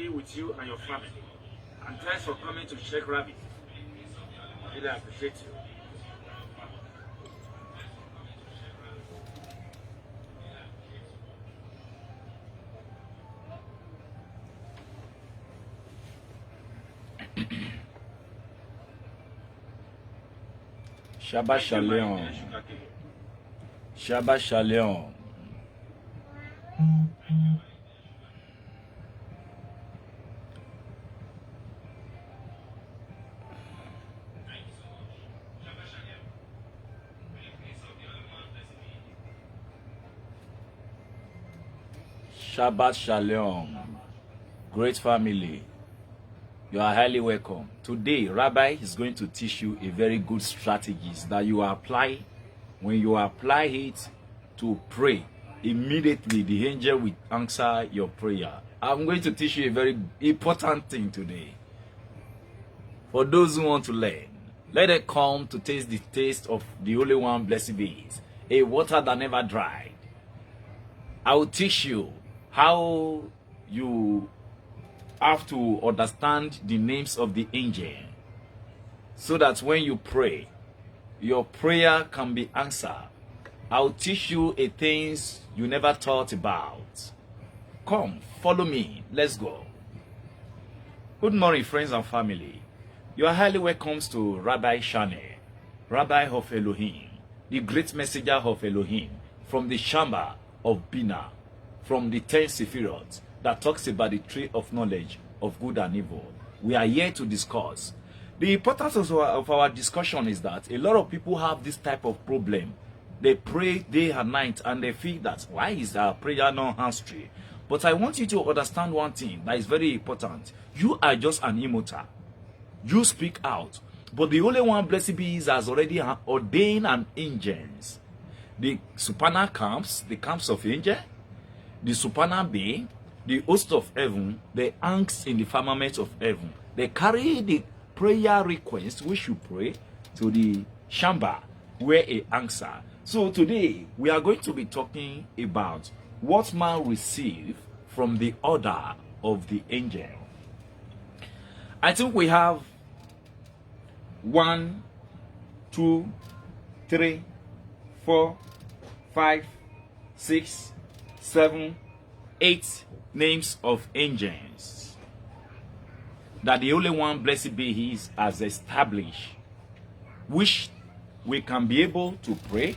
be with you and your family. And thanks for coming to Sheikh Rabbi. I really appreciate you. Shabbat Shalom. Shabbat Shalom. Shabbat Shalom. Great family. You are highly welcome. Today, Rabbi is going to teach you a very good strategies that you apply. When you apply it to pray, immediately the angel will answer your prayer. I'm going to teach you a very important thing today. For those who want to learn, let it come to taste the taste of the Holy One, blessed be it, a water that never dried. I will teach you how you have to understand the names of the angel, so that when you pray, your prayer can be answered. I'll teach you a things you never thought about. Come, follow me. Let's go. Good morning, friends and family. You are highly welcome to Rabbi Shane, Rabbi of Elohim, the great messenger of Elohim, from the chamber of Bina, from the 10 Sephirot, that talks about the tree of knowledge of good and evil. We are here to discuss. The importance of our discussion is that a lot of people have this type of problem. They pray day and night and they feel that why is our prayer not answered? But I want you to understand one thing that is very important. You are just an immortal. You speak out. But the only one, blessed be, has already ordained an angels. The supernal camps, the camps of angels, the supernal being, the host of heaven, the angst in the firmament of heaven. They carry the prayer request which you pray to the chamber where a answer. So today we are going to be talking about what man receive from the order of the angel. I think we have 1, 2, 3, 4, 5, 6, 7, 8 names of angels that the only one, blessed be he, has established, which we can be able to pray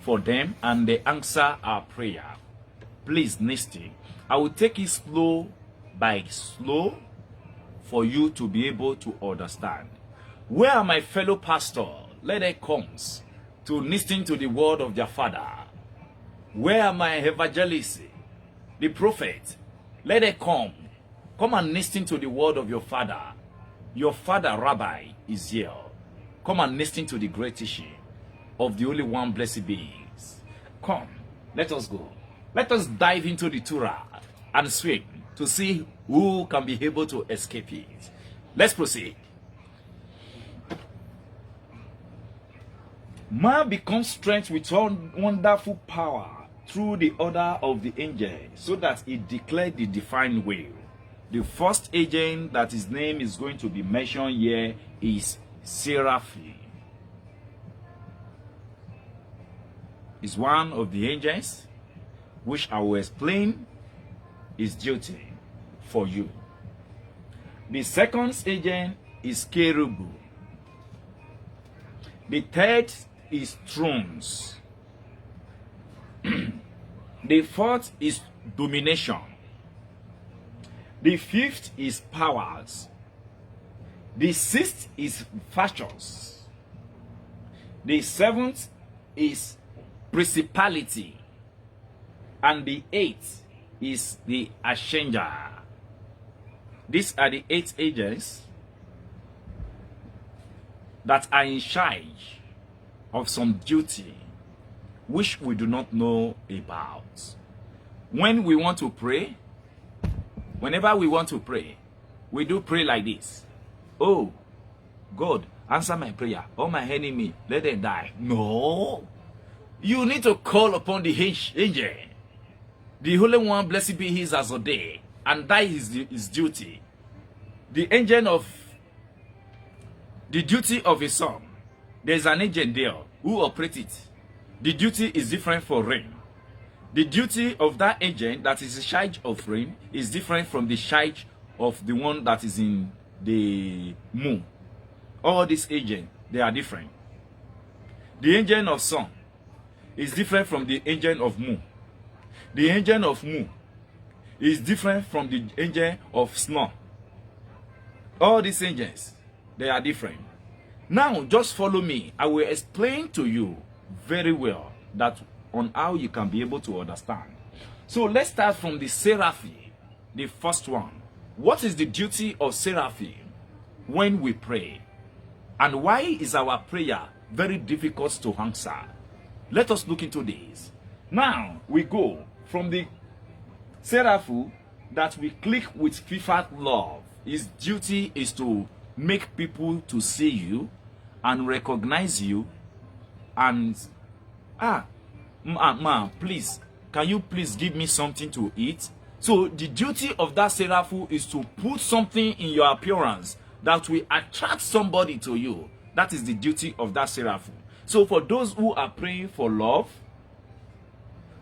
for them and they answer our prayer. Please listen. I will take it slow by slow for you to be able to understand. Where are my fellow pastor? Let them come to listen to the word of their father. Where are my evangelists? The prophet, let it come. Come and listen to the word of your father. Your father, Rabbi, is here. Come and listen to the great teaching of the only one, blessed beings. Come, let us go. Let us dive into the Torah and swim to see who can be able to escape it. Let's proceed. Man becomes strength with wonderful power through the order of the angel, so that it declared the divine will. The first agent that his name is going to be mentioned here is Seraphim. Is one of the angels, which I will explain his duty for you. The second agent is Kerubu. The third is thrones. The fourth is domination. The fifth is powers. The sixth is factions. The seventh is principality. And the eighth is the ascender. These are the 8 agents that are in charge of some duty which we do not know about. When we want to pray, whenever we want to pray, we do pray like this. Oh, God, answer my prayer. Oh, my enemy, let them die. No. You need to call upon the angel. The Holy One, blessed be he, has ordained and that is his duty. The duty of a sun, there's an agent there who operates it. The duty is different for rain. The duty of that agent that is in charge of rain is different from the charge of the one that is in the moon. All these agents, they are different. The agent of sun is different from the agent of moon. The agent of moon is different from the agent of snow. All these agents, they are different. Now, just follow me. I will explain to you very well that on how you can be able to understand. So let's start from the seraphim, the first one. What is the duty of seraphim when we pray? And why is our prayer very difficult to answer? Let us look into this. Now, we go from the seraphim that we click with FIFA love. His duty is to make people to see you and recognize you and please, can you please give me something to eat? So the duty of that seraphim is to put something in your appearance that will attract somebody to you. That is the duty of that seraphim. So for those who are praying for love,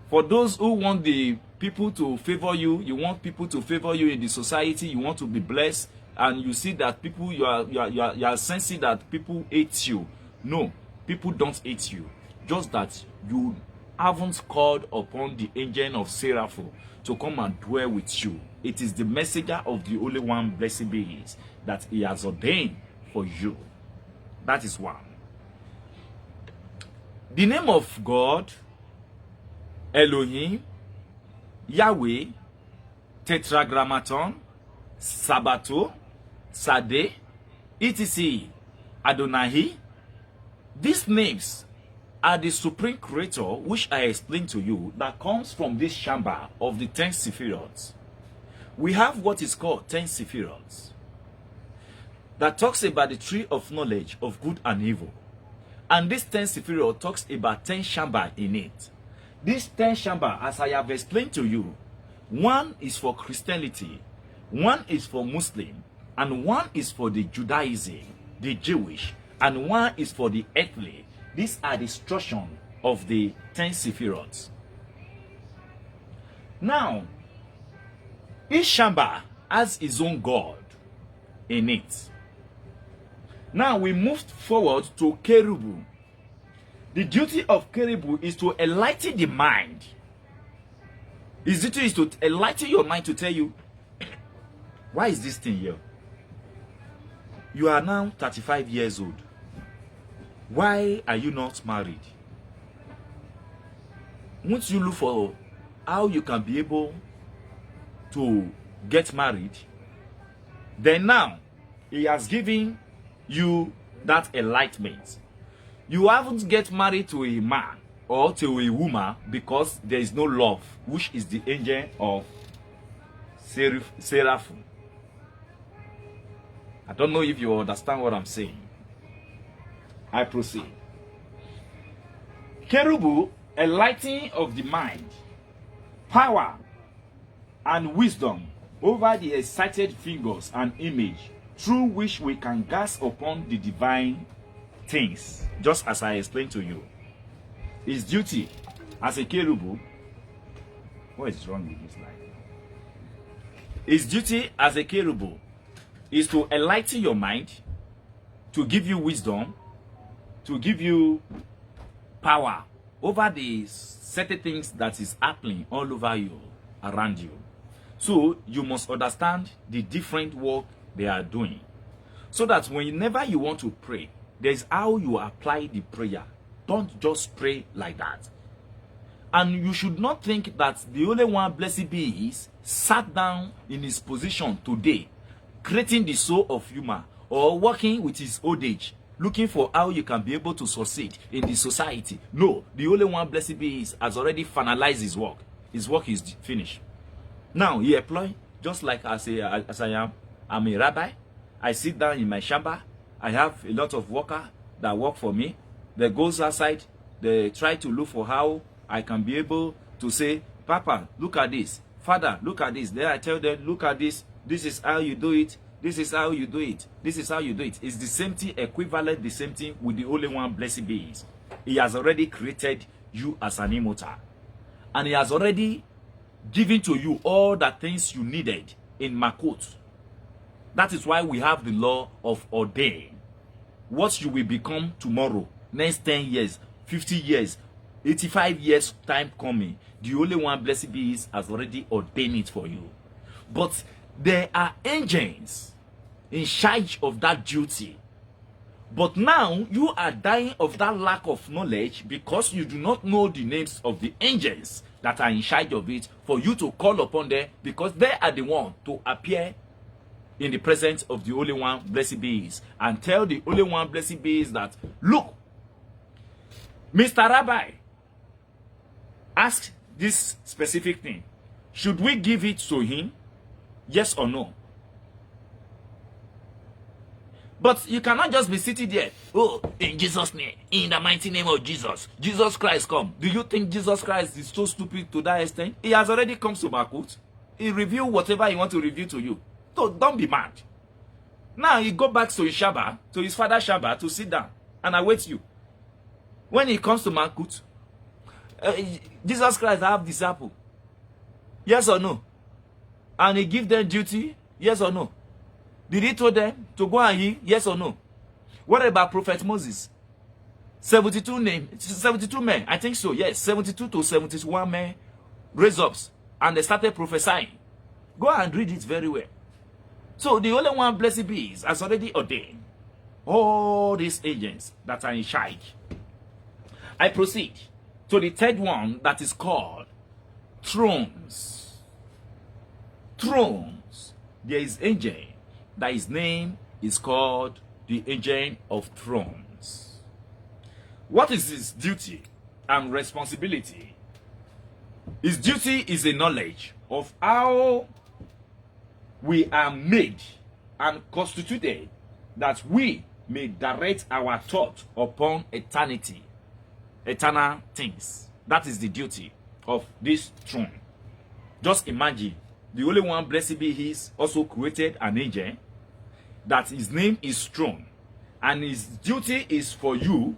for those who want the people to favor you, you want people to favor you in the society, you want to be blessed, and you see that people, you are sensing that people hate you. No, people don't hate you. Just that you haven't called upon the angel of seraphim to come and dwell with you. It is the messenger of the Holy One, blessed be He, that He has ordained for you. That is one. The name of God, Elohim, Yahweh, Tetragrammaton, Sabato, Sade, etc., Adonai. These names are the supreme creator, which I explained to you, that comes from this chamber of the 10 Sephiroths. We have what is called 10 Sephiroths that talks about the tree of knowledge of good and evil. And this 10 Sephiroth talks about 10 chamber in it. This 10 chamber, as I have explained to you, one is for Christianity, one is for Muslim, and one is for the Judaism, the Jewish, and one is for the earthly. These are the instructions of the 10 Sephiroths. Now, each chamber has its own God in it. Now we moved forward to Kerubu. The duty of Kerubu is to enlighten the mind. His duty is to enlighten your mind, to tell you, why is this thing here? You are now 35 years old. Why are you not married? Once you look for how you can be able to get married, then now He has given you that enlightenment. You haven't get married to a man or to a woman because there is no love, which is the angel of seraphim. I don't know if you understand what I'm saying. I proceed. Kerubu, enlightening of the mind, power and wisdom over the excited fingers and image through which we can grasp upon the divine things, just as I explained to you. His duty as a kerubu, what is wrong with this life? His duty as a kerubu is to enlighten your mind, to give you wisdom, to give you power over the certain things that is happening all over you, around you. So you must understand the different work they are doing, so that whenever you want to pray, there's how you apply the prayer. Don't just pray like that. And you should not think that the only one, blessed be He, sat down in his position today, creating the soul of human, or working with his old age, looking for how you can be able to succeed in the society. No, the only one, blessed be He, has already finalized his work. His work is finished. Now He employ, just like as I am. I'm a rabbi. I sit down in my chamber. I have a lot of workers that work for me. They goes outside. They try to look for how I can be able to say, Papa, look at this. Father, look at this. Then I tell them, look at this. This is how you do it. This is how you do it. This is how you do it. It's the same thing, equivalent, the same thing with the Holy One, blessed be His. He has already created you as an immortal. And He has already given to you all the things you needed in Makot. That is why we have the law of ordain. What you will become tomorrow, next 10 years, 50 years, 85 years time coming, the Holy One, blessed be His, has already ordained it for you. But there are angels in charge of that duty. But now you are dying of that lack of knowledge because you do not know the names of the angels that are in charge of it for you to call upon them, because they are the one to appear in the presence of the Holy One, blessed be His, and tell the Holy One, blessed be His, that, look, Mr. Rabbi, ask this specific thing. Should we give it to him? Yes or no? But you cannot just be sitting there. Oh, in Jesus' name, in the mighty name of Jesus, Jesus Christ come. Do you think Jesus Christ is so stupid to that extent? He has already come to Makut. He reveal whatever he wants to reveal to you. So don't be mad. Now he go back to his Shabbat, to his father Shabbat, to sit down and await you. When he comes to Makut, Jesus Christ have disciples. Yes or no? And he give them duty? Yes or no? Did he tell them to go and heal? Yes or no? What about Prophet Moses? 72 men, I think so, yes. 72 to 71 men raised up and they started prophesying. Go and read it very well. So the Holy One, blessed be His, has already ordained all these agents that are in charge. I proceed to the third one, that is called thrones. Thrones. There is angel that his name is called the agent of thrones. What is his duty and responsibility? His duty is a knowledge of how we are made and constituted, that we may direct our thought upon eternity, eternal things. That is the duty of this throne. Just imagine, the Holy One, blessed be His, also created an angel that his name is throne, and his duty is for you,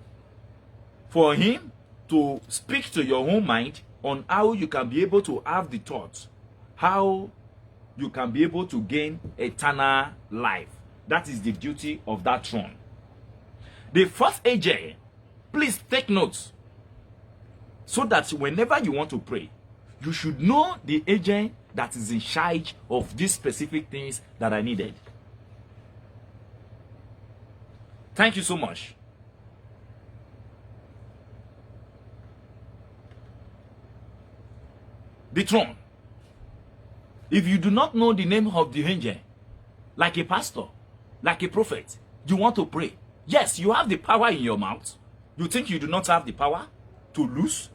for him to speak to your own mind on how you can be able to have the thoughts, how you can be able to gain eternal life. That is the duty of that throne. The first angel, please take notes, so that whenever you want to pray, you should know the agent that is in charge of these specific things that are needed. Thank you so much. The throne. If you do not know the name of the angel, like a pastor, like a prophet, you want to pray. Yes, you have the power in your mouth. You think you do not have the power to lose?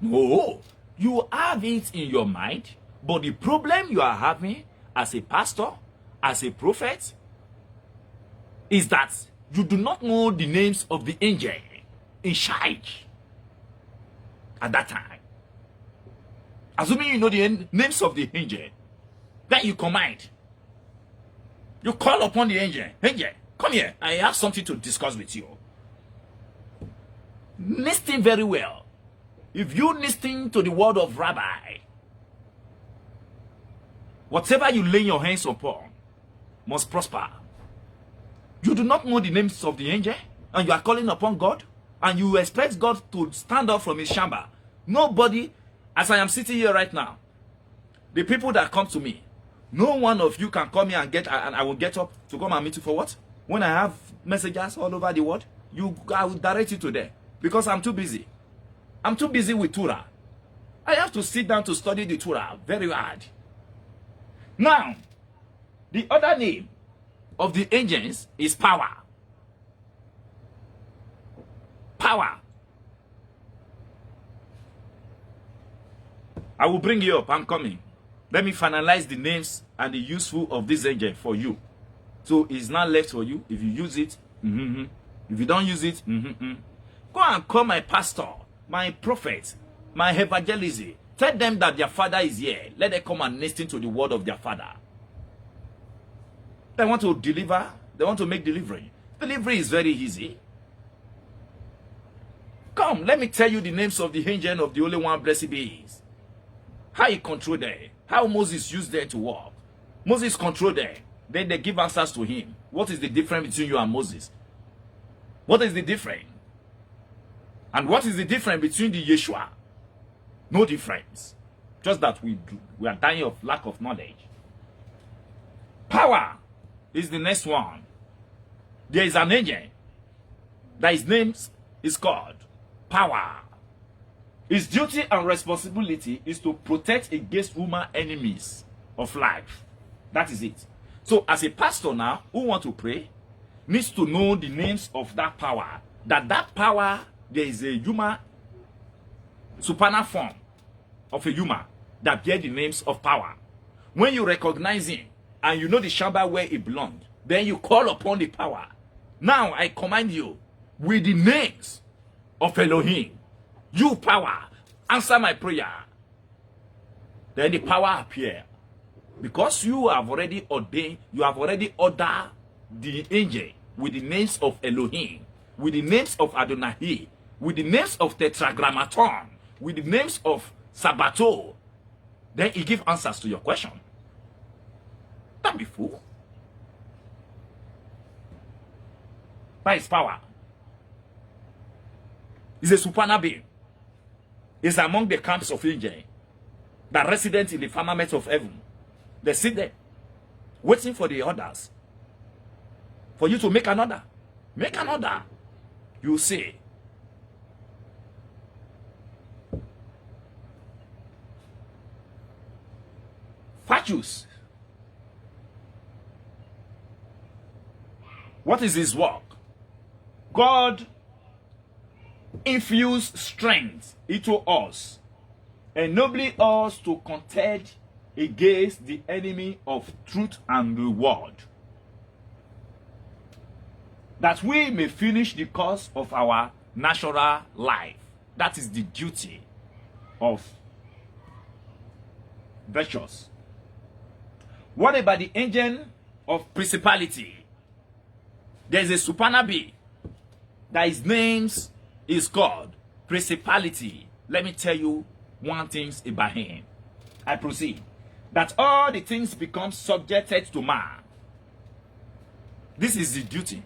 No, you have it in your mind. But the problem you are having as a pastor, as a prophet, is that you do not know the names of the angel in charge at that time. Assuming you know the names of the angel, then you command. You call upon the angel. Angel, come here. I have something to discuss with you. Listen very well. If you listen to the word of Rabbi, whatever you lay your hands upon must prosper. You do not know the names of the angel, and you are calling upon God, and you expect God to stand up from his chamber. Nobody, as I am sitting here right now, the people that come to me, no one of you can come here and I will get up to come and meet you for what? When I have messengers all over the world, I will direct you to them, because I'm too busy. I'm too busy with Torah. I have to sit down to study the Torah very hard. Now, the other name of the angels is power. Power. I will bring you up. I'm coming. Let me finalize the names and the useful of this angel for you. So it's not left for you. If you use it, if you don't use it, go and call my pastor, my prophet, my evangelist. Tell them that their father is here. Let them come and listen to the word of their father. They want to deliver. They want to make delivery. Delivery is very easy. Come, let me tell you the names of the angel of the Holy One, blessed be His. How he controlled them. How Moses used them to walk. Moses controlled them. Then they give answers to him. What is the difference between you and Moses? What is the difference? And what is the difference between the Yeshua? No difference. Just that we are dying of lack of knowledge. Power is the next one. There is an angel that his name is called Power. His duty and responsibility is to protect against human enemies of life. That is it. So as a pastor now who want to pray needs to know the names of that power. That power, there is a human supernal form of a human that bear the names of power. When you recognize him and you know the chamber where he belonged, then you call upon the power. Now I command you with the names of Elohim. You power, answer my prayer. Then the power appear. Because you have already ordained, you have already ordered the angel with the names of Elohim, with the names of Adonai, with the names of Tetragrammaton, with the names of Sabbato. Then he give answers to your question. Don't be fool. By his power. He's a supernal being. He's among the camps of angels that resident in the firmament of heaven. They sit there, waiting for the others. For you to make another. Make another. You see. Virtues. What is his work? God infused strength into us, enabling us to contend against the enemy of truth and reward, that we may finish the course of our natural life. That is the duty of virtuous. What about the angel of principality? There is a supernal being that his name is called principality. Let me tell you one thing about him. I proceed. That all the things become subjected to man. This is the duty.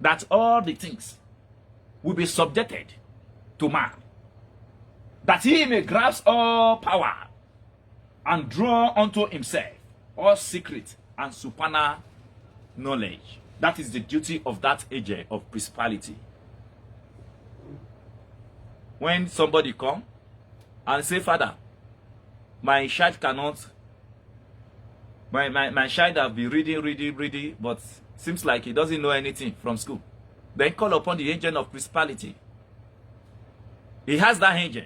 That all the things will be subjected to man. That he may grasp all power and draw unto himself all secret and supernal knowledge. That is the duty of that angel of principality. When somebody come and say, Father, my child cannot, my child have been reading, but seems like he doesn't know anything from school. Then call upon the angel of principality. He has that angel.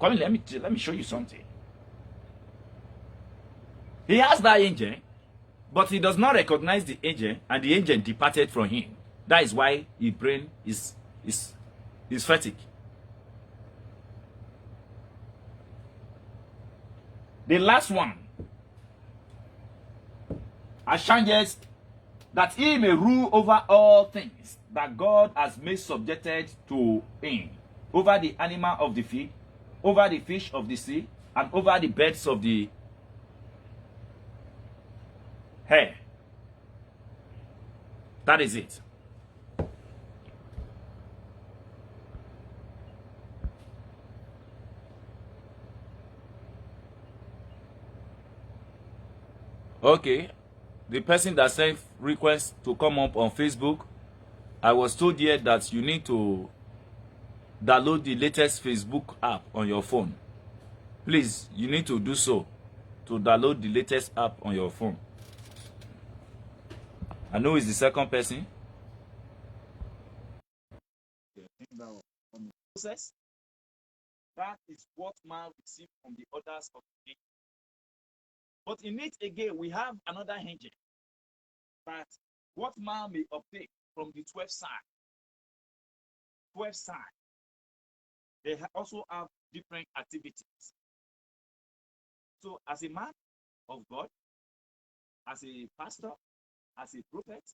Come in, let me show you something. He has that angel, but he does not recognize the angel, and the angel departed from him. That is why his brain is fatigue. The last one, Ashanges, that he may rule over all things that God has made subjected to him, over the animal of the field, over the fish of the sea, and over the birds of the air. That is it. Okay, the person that sent request to come up on Facebook, I was told here that you need to download the latest Facebook app on your phone. Please, you need to do so to download the latest app on your phone. I know it's the second person. Process. That is what man received from the others of the angel. But in it again, we have another angel. That what man may obtain from the 12 signs. 12 signs. They also have different activities. So as a man of God, as a pastor, as a prophet,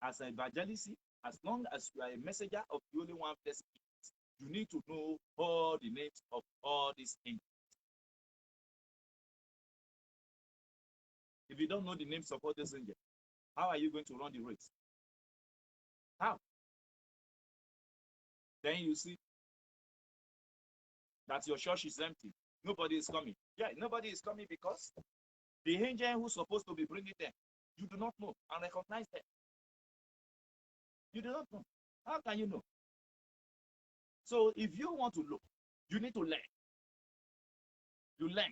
as an evangelist, as long as you are a messenger of the only one blessed, you need to know all the names of all these angels. If you don't know the names of all these angels, how are you going to run the race? How? Then you see that your church is empty. Nobody is coming. Yeah, nobody is coming because the angel who's supposed to be bringing them, you do not know and recognize them. You do not know. How can you know? So if you want to look, you need to learn. You learn.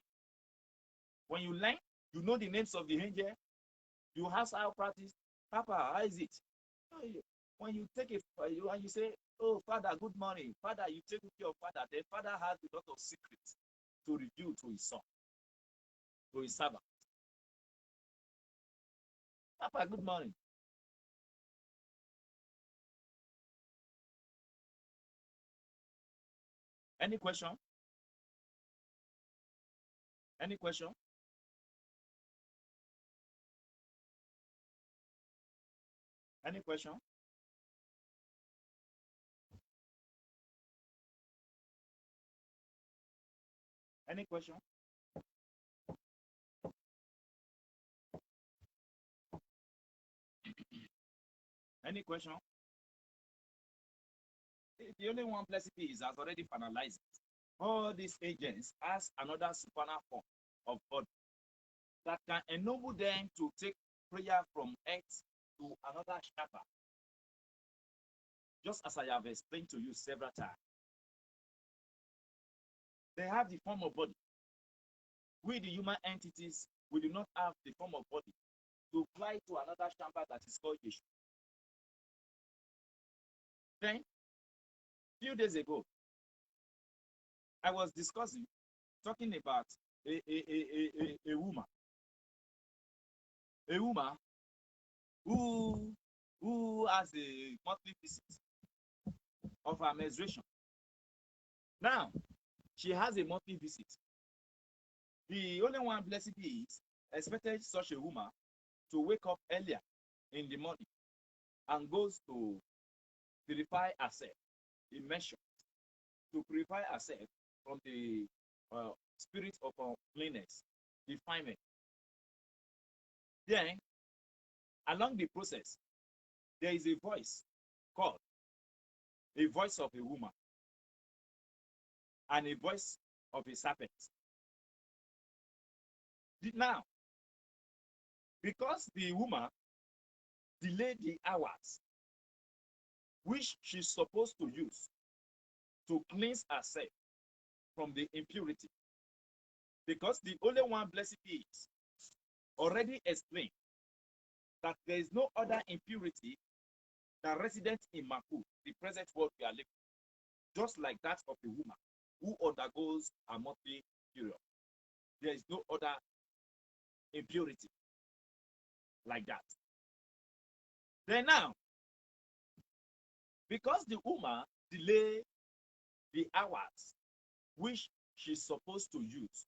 When you learn, you know the names of the angel. You ask how practice. Papa, how is it? When you take it, when you say, "Oh, Father, good morning, Father," you take care of Father. Then Father has a lot of secrets to reveal to his son, to his servant. Papa, good morning. Any question? Any question? Any question? Any question? Any question? The only one blessed is has already finalized it. All these agents has another supernal form of God that can enable them to take prayer from earth to another chapter. Just as I have explained to you several times. They have the form of body. We, the human entities, we do not have the form of body to fly to another chamber that is called Yeshua. Then, few days ago, I was talking about a woman who has a monthly visit of her menstruation. Now, she has a monthly visit. The only one blessed is expected such a woman to wake up earlier in the morning and goes to purify herself, immersion, to purify herself from the spirit of uncleanness, defilement. Then, along the process, there is a voice called a voice of a woman and a voice of a serpent. Now, because the woman delayed the hours which she's supposed to use to cleanse herself from the impurity, because the only one blessed is already explained that there is no other impurity than resident in Maku, the present world we are living, just like that of a woman who undergoes a monthly period. There is no other impurity like that. Then now, because the woman delay the hours which she's supposed to use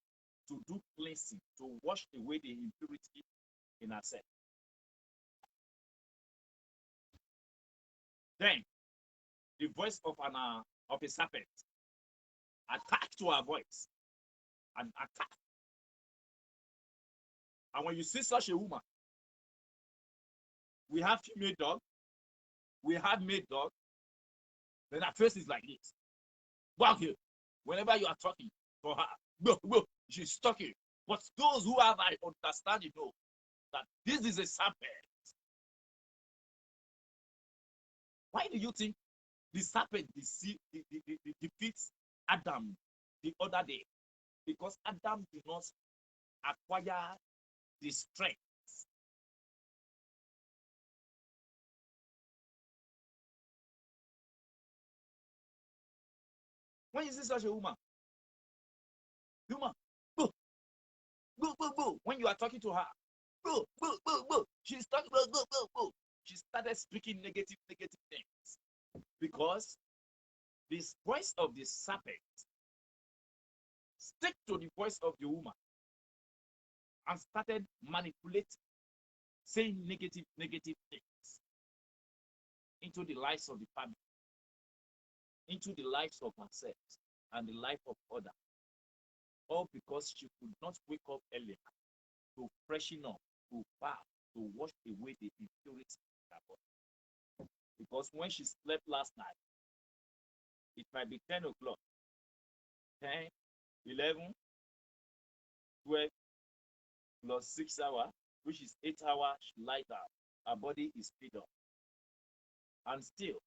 to do cleansing, to wash away the impurity in herself, then the voice of a serpent attack to her voice and attack. And when you see such a woman, we have female dog, we have male dog, then her face is like this. Walk here. Whenever you are talking to her, go, she's talking. But those who have I understand, you know, that this is a serpent. Why do you think the serpent defeats Adam the other day? Because Adam did not acquire the strength. When you see such a woman, go. When you are talking to her, go. She's talking, go. She started speaking negative things because this voice of the serpent stick to the voice of the woman and started manipulating, saying negative things into the lives of the family, into the lives of herself and the life of others, all because she could not wake up earlier to freshen up, to bath, to wash away the impurity in her body. Because when she slept last night, it might be 10 o'clock, 10, 11, 12, plus 6 hours, which is 8 hours, she lies down. Her body is fed up. And still,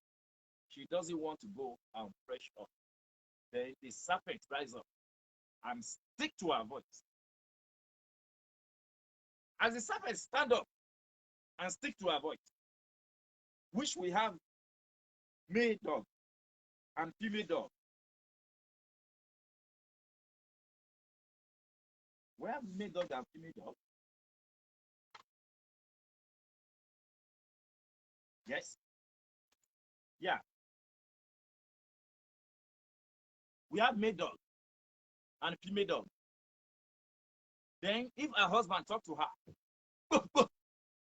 she doesn't want to go and fresh up. Then the serpent rise up and stick to her voice. As the serpent stand up and stick to her voice, which we have male dog and female dog. We have male dog and female dog. Yes. Yeah. We have male dog and female dog. Then if her husband talk to her, boo, boo,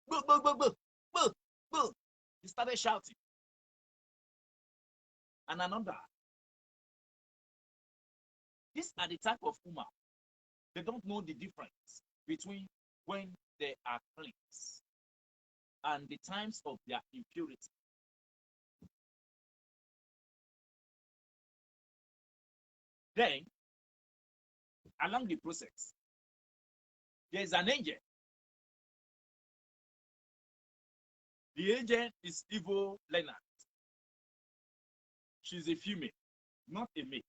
boo, boo, boo, boo, boo, boo, he started shouting. And another. These are the type of woman. They don't know the difference between when they are clean and the times of their impurity. Then, along the process, there is an angel. The angel is evil Leonard. She's a female, not a male.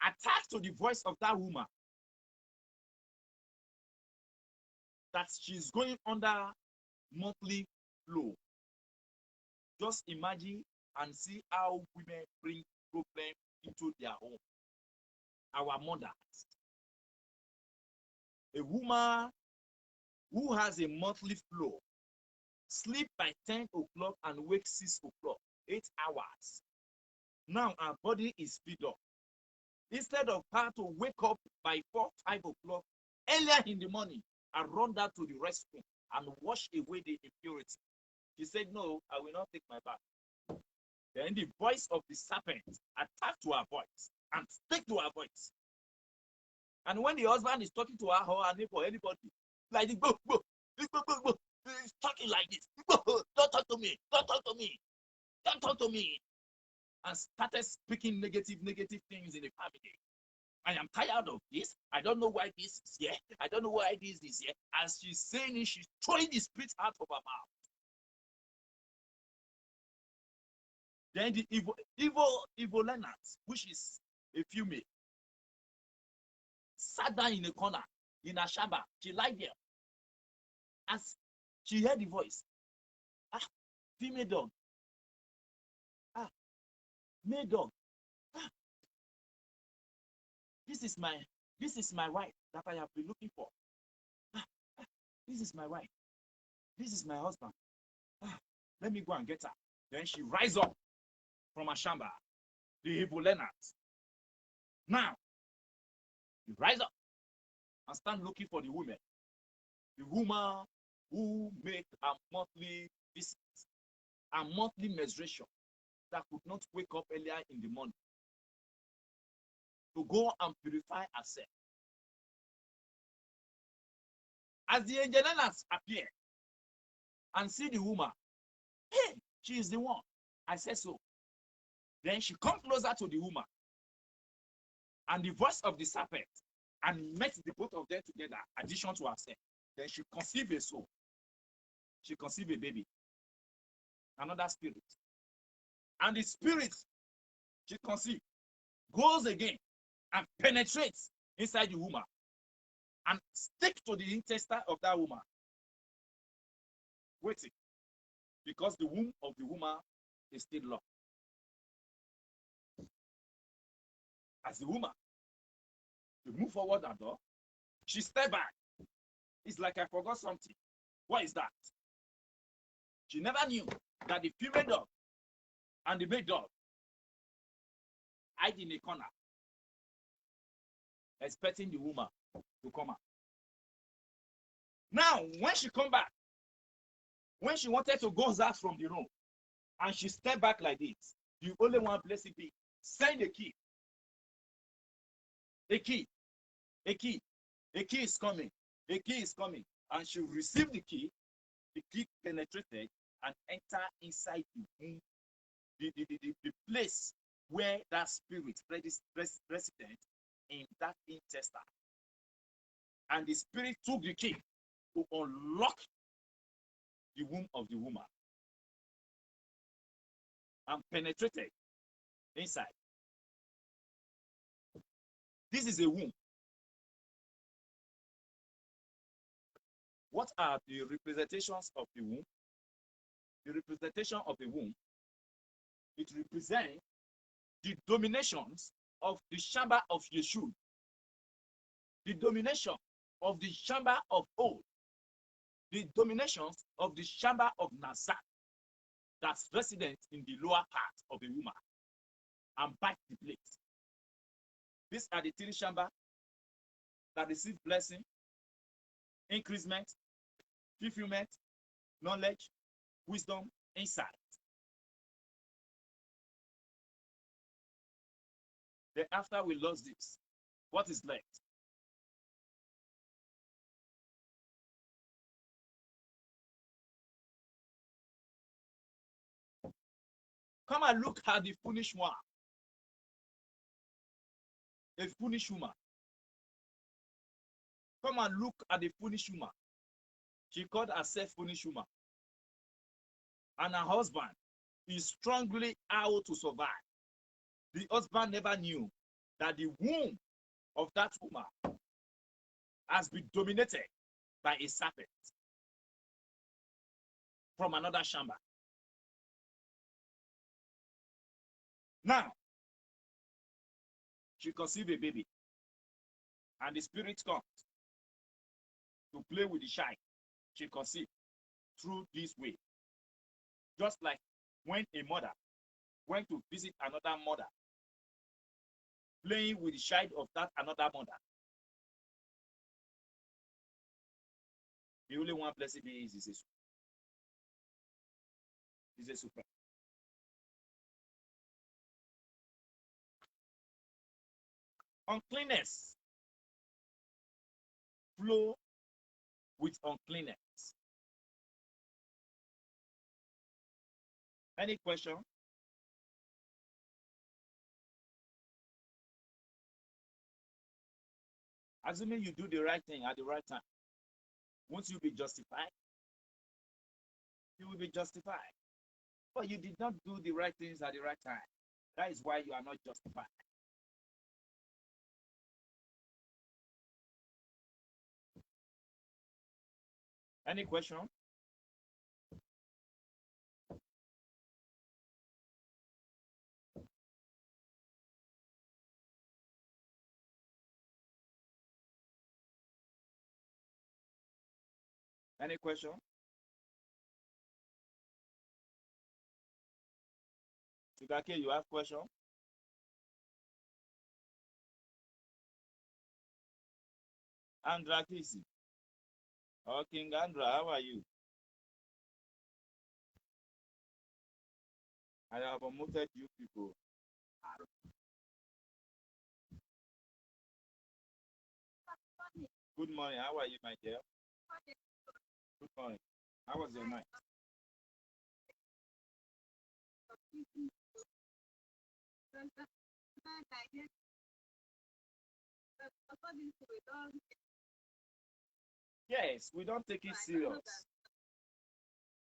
Attached to the voice of that woman, that she's going under monthly flow. Just imagine and see how women bring problem into their home. Our mothers. A woman who has a monthly flow, sleep by 10 o'clock and wake 6 o'clock, 8 hours. Now our body is fed up. Instead of her to wake up by 4, 5 o'clock earlier in the morning and run down to the restroom and wash away the impurity, she said, no, I will not take my bath. Then the voice of the serpent attacked to her voice and stick to her voice. And when the husband is talking to her or her neighbor, anybody, like the go, he's talking like this. Don't talk to me, don't talk to me, don't talk to me. And started speaking negative things in the family. I am tired of this. I don't know why this is here. I don't know why this is here. As she's saying it, she's throwing the spit out of her mouth. Then the evil Leonard, which is a female, sat down in a corner in a shaba. She lied there. As she heard the voice, female dog, male dog, this is my wife that I have been looking for. This is my wife. This is my husband. Let me go and get her. Then she rise up from her shamba, the evil Leonard. Now, you rise up and start looking for the woman. The woman who make a monthly visit, a monthly menstruation, that could not wake up earlier in the morning to go and purify herself. As the angel appear and see the woman, hey, she is the one. I said so. Then she come closer to the woman, and the voice of the serpent and met the both of them together, addition to herself. Then she conceived a soul. She conceived a baby, another spirit. And the spirit she conceived goes again and penetrates inside the woman and stick to the intestine of that woman. Waiting, because the womb of the woman is still locked. As the woman, she move forward that door, she step back. It's like I forgot something. What is that? She never knew that the female dog and the male dog hide in a corner, expecting the woman to come out. Now, when she come back, when she wanted to go out from the room, and she stepped back like this, the only one blessed be send the key. A key, a key, a key is coming, a key is coming, and she received the key penetrated and enter inside the womb, the place where that spirit resident in that intestine. And the spirit took the key to unlock the womb of the woman and penetrated inside. This is a womb. What are the representations of the womb? The representation of the womb, it represents the dominations of the Shamba of Yeshua, the domination of the Shamba of old, the dominations of the Shamba of Nazar that's resident in the lower part of the woman and bite the place. These are the three Shamba that receive blessing, increasement, fulfillment, knowledge, wisdom, insight. Then after we lost this, what is left? Come and look at the foolish one. A foolish woman. Come and look at the foolish woman. She called herself foolish woman. And her husband is strongly out to survive. The husband never knew that the womb of that woman has been dominated by a serpent from another Shamba. Now, she conceived a baby, and the spirit comes to play with the child she conceived through this way. Just like when a mother went to visit another mother, playing with the child of that another mother. The only one blessed be is a super. Uncleanness flow with uncleanness. Any question? Assuming you do the right thing at the right time, won't you be justified? You will be justified. But you did not do the right things at the right time. That is why you are not justified. Any question? Any question? Sugake, you have question? Andra Kisi. Oh, King Andra, how are you? I have unmuted you people. Good morning. How are you, my dear? Good morning. How was your night? Yes, we don't take it serious.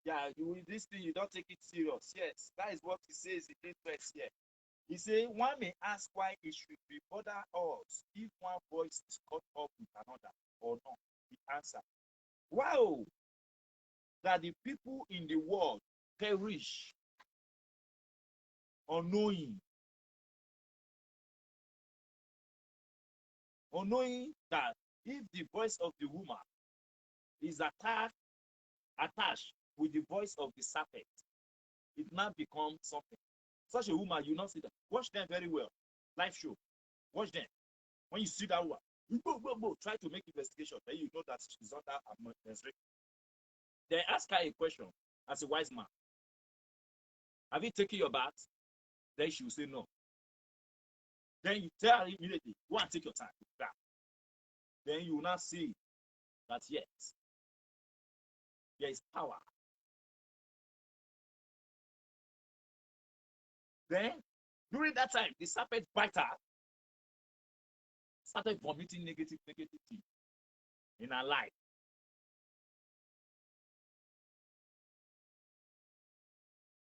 Yeah, this thing, you don't take it serious. Yes, that is what he says in this verse here. He says, one may ask why it should be bother us if one voice is caught up with another or not. The answer, wow, that the people in the world perish unknowing that if the voice of the woman is attached with the voice of the serpent, it now becomes something. Such a woman, you not see that. Watch them very well. Live show. Watch them. When you see that one, you go, try to make investigation. Then you know that she's under menstruation. Then ask her a question as a wise man. Have you taken your bath? Then she will say no. Then you tell her immediately, go and take your time. Then you will not see that yes, there is power. Then, during that time, the serpent biter started vomiting negative things in her life.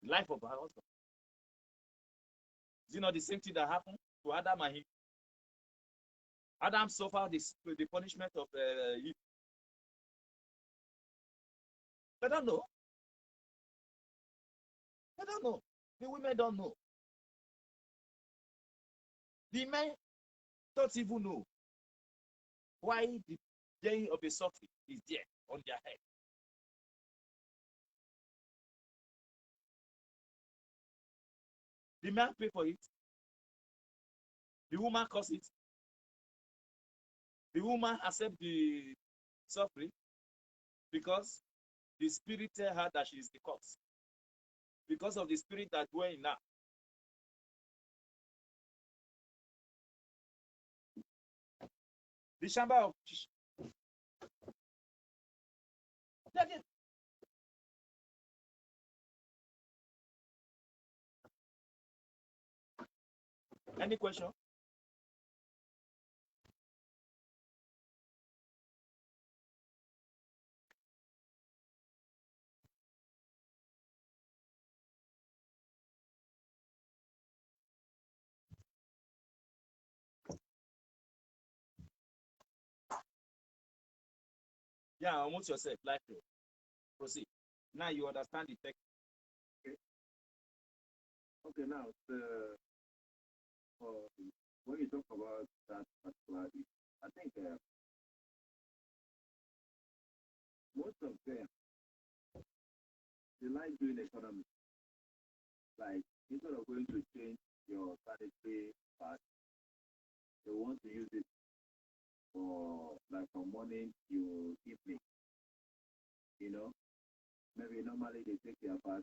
The life of her husband. Is it not the same thing that happened to Adam and Eve? Adam suffered the punishment of Eve. They don't know. They don't know. The women don't know. The men don't even know why the day of the suffering is there on their head. The man pay for it. The woman cause it. The woman accept the suffering because the spirit tell her that she is the cause. Because of the spirit that dwell in her. The chamber of any question? Yeah, almost yourself, like proceed. Now you understand the text. Okay, now when you talk about that particular issue, I think most of them they like doing economy. Like instead of going to change your sanitary pad, they want to use it for like from morning to evening. You know, maybe normally they take their bath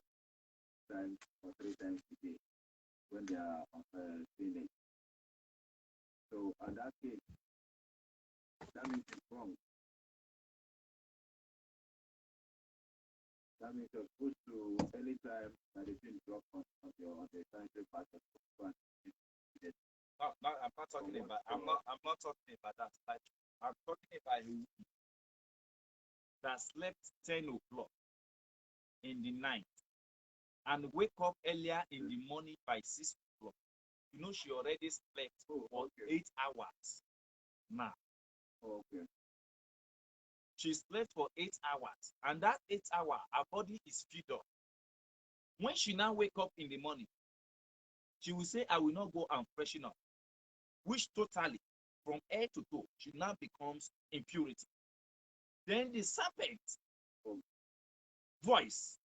times or 3 times a day when they are on clinic. So in that case, that means it's wrong. That means you're supposed to anytime that the thing drop on the sanitary part of the one. No, I'm not talking about. I'm not talking about that. Like, I'm talking about a woman that slept 10 o'clock in the night and wake up earlier in the morning by 6 o'clock. You know she already slept for 8 hours. Now. Okay. She slept for 8 hours, and that 8 hour, her body is filled up. When she now wake up in the morning, she will say, I will not go and freshen up, which totally, from head to toe, she now becomes impurity. Then the serpent voice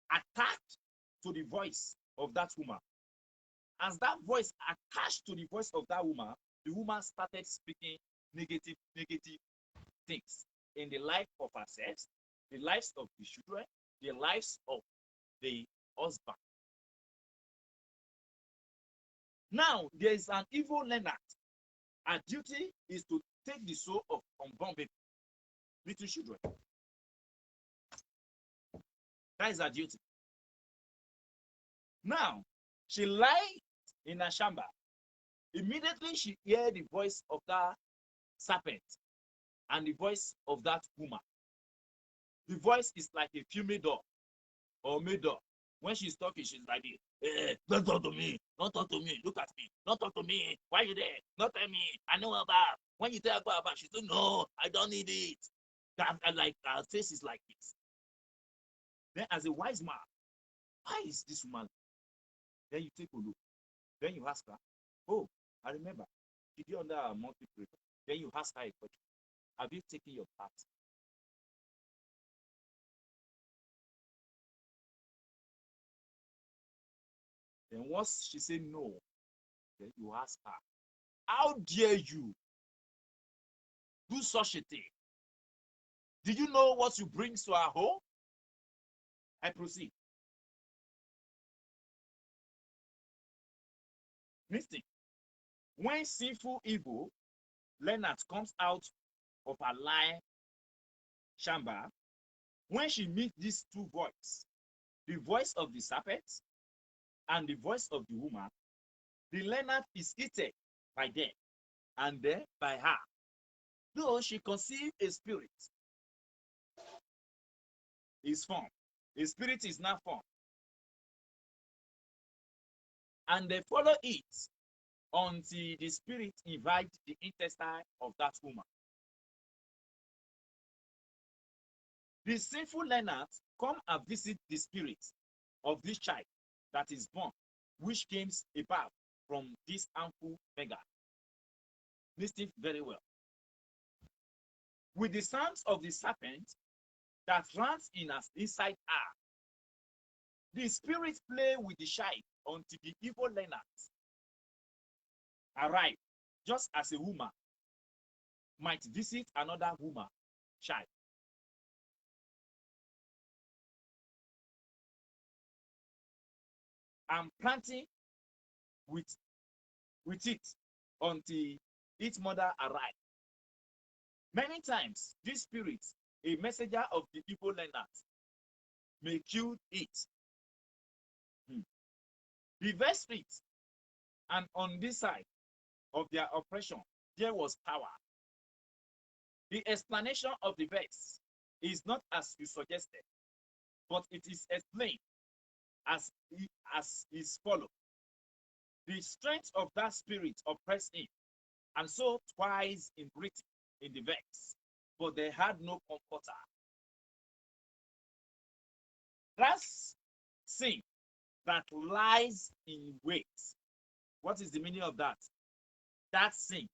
attached to the voice of that woman. As that voice attached to the voice of that woman, the woman started speaking negative things in the life of herself, the lives of the children, the lives of the husband. Now, there is an evil learner. Her duty is to take the soul of unborn baby, little children. That is her duty. Now, she lied in her chamber. Immediately, she heard the voice of that serpent and the voice of that woman. The voice is like a female dog or male dog. When she's talking, she's like, don't talk to me. Don't talk to me. Look at me. Don't talk to me. Why are you there? Don't tell me. I know about. When you tell her about, she said, no, I don't need it. That, like, her face is like this. Then, as a wise man, why is this woman? Then you take a look. Then you ask her, oh, I remember. Did you under a monthly prayer? Then you ask her a question. Have you taken your part? Then once she say no, then you ask her, how dare you do such a thing? Did you know what you bring to our home? I proceed. Listen, when sinful evil Leonard comes out of her lie chamber, when she meets these two voices, the voice of the serpent and the voice of the woman, the Leonard is eaten by them and then by her. Though she conceived a spirit, is formed. A spirit is not formed. And they follow it until the spirit invites the intestine of that woman. The sinful Leonards come and visit the spirit of this child that is born, which came about from this harmful beggar. Listen very well. With the sounds of the serpent that runs in us inside her, the spirit play with the child until the evil Leonards arrive, just as a woman might visit another woman child. And planting with it until its mother arrived. Many times, this spirit, a messenger of the evil Leonard, may kill it. The verse reads, and on this side of their oppression, there was power. The explanation of the verse is not as you suggested, but it is explained as is follows. The strength of that spirit oppressed him, and so twice in Britain in the verse, but they had no comforter. That's sin that lies in wait. What is the meaning of that? That sin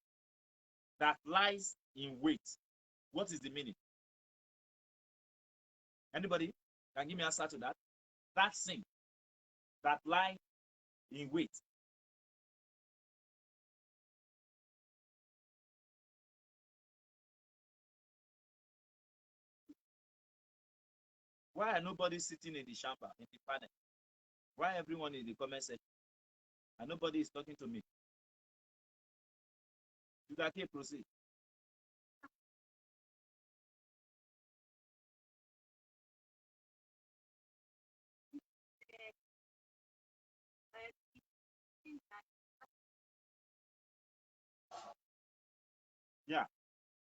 that lies in wait. What is the meaning? Anybody can give me an answer to that? That sin that lies in wait. Why are nobody sitting in the chamber, in the panel? Why everyone in the comment section? And nobody is talking to me. You can proceed. Yeah,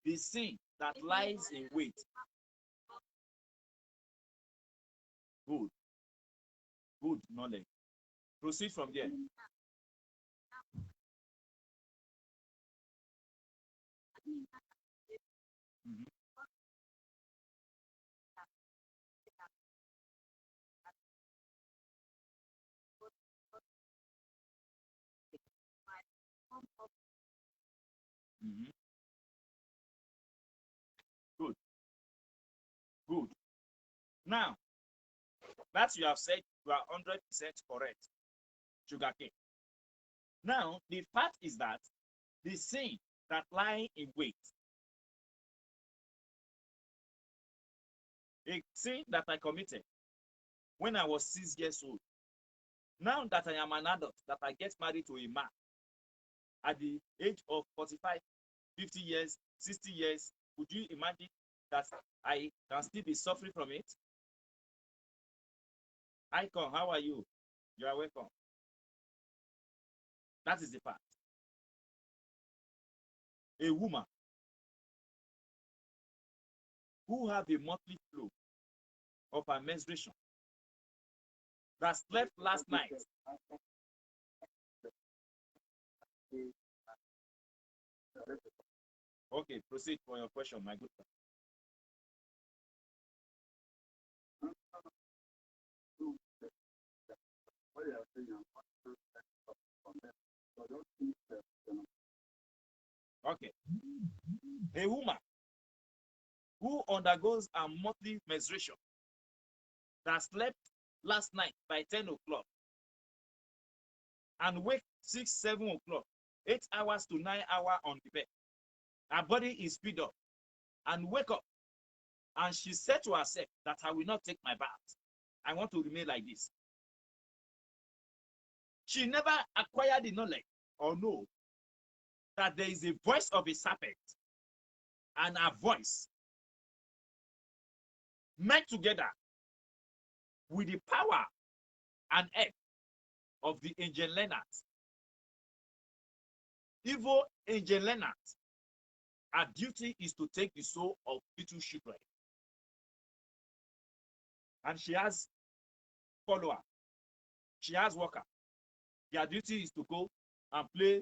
the sin that lies in wait. Good, good knowledge. Proceed from there. Mhm. Mhm. Good, good. Now, that you have said, you are 100% correct. Sugarcane. Now, the fact is that the sin that lie in wait, a sin that I committed when I was 6 years old. Now that I am an adult, that I get married to a man at the age of 45, 50 years, 60 years, would you imagine that I can still be suffering from it? Icon, how are you? You are welcome. That is the fact. A woman who have a monthly flow of her menstruation that slept last night. Okay, proceed for your question, my good friend. Okay. A woman who undergoes a monthly menstruation that slept last night by 10 o'clock and wake 6, 7 o'clock, 8 hours to 9 hours on the bed. Her body is speed up and wake up. And she said to herself that I will not take my bath. I want to remain like this. She never acquired the knowledge or know that there is a voice of a serpent and her voice met together with the power and help of the angel Leonard. Evil angel Leonard, her duty is to take the soul of little children. And she has follower. She has worker. Their duty is to go and play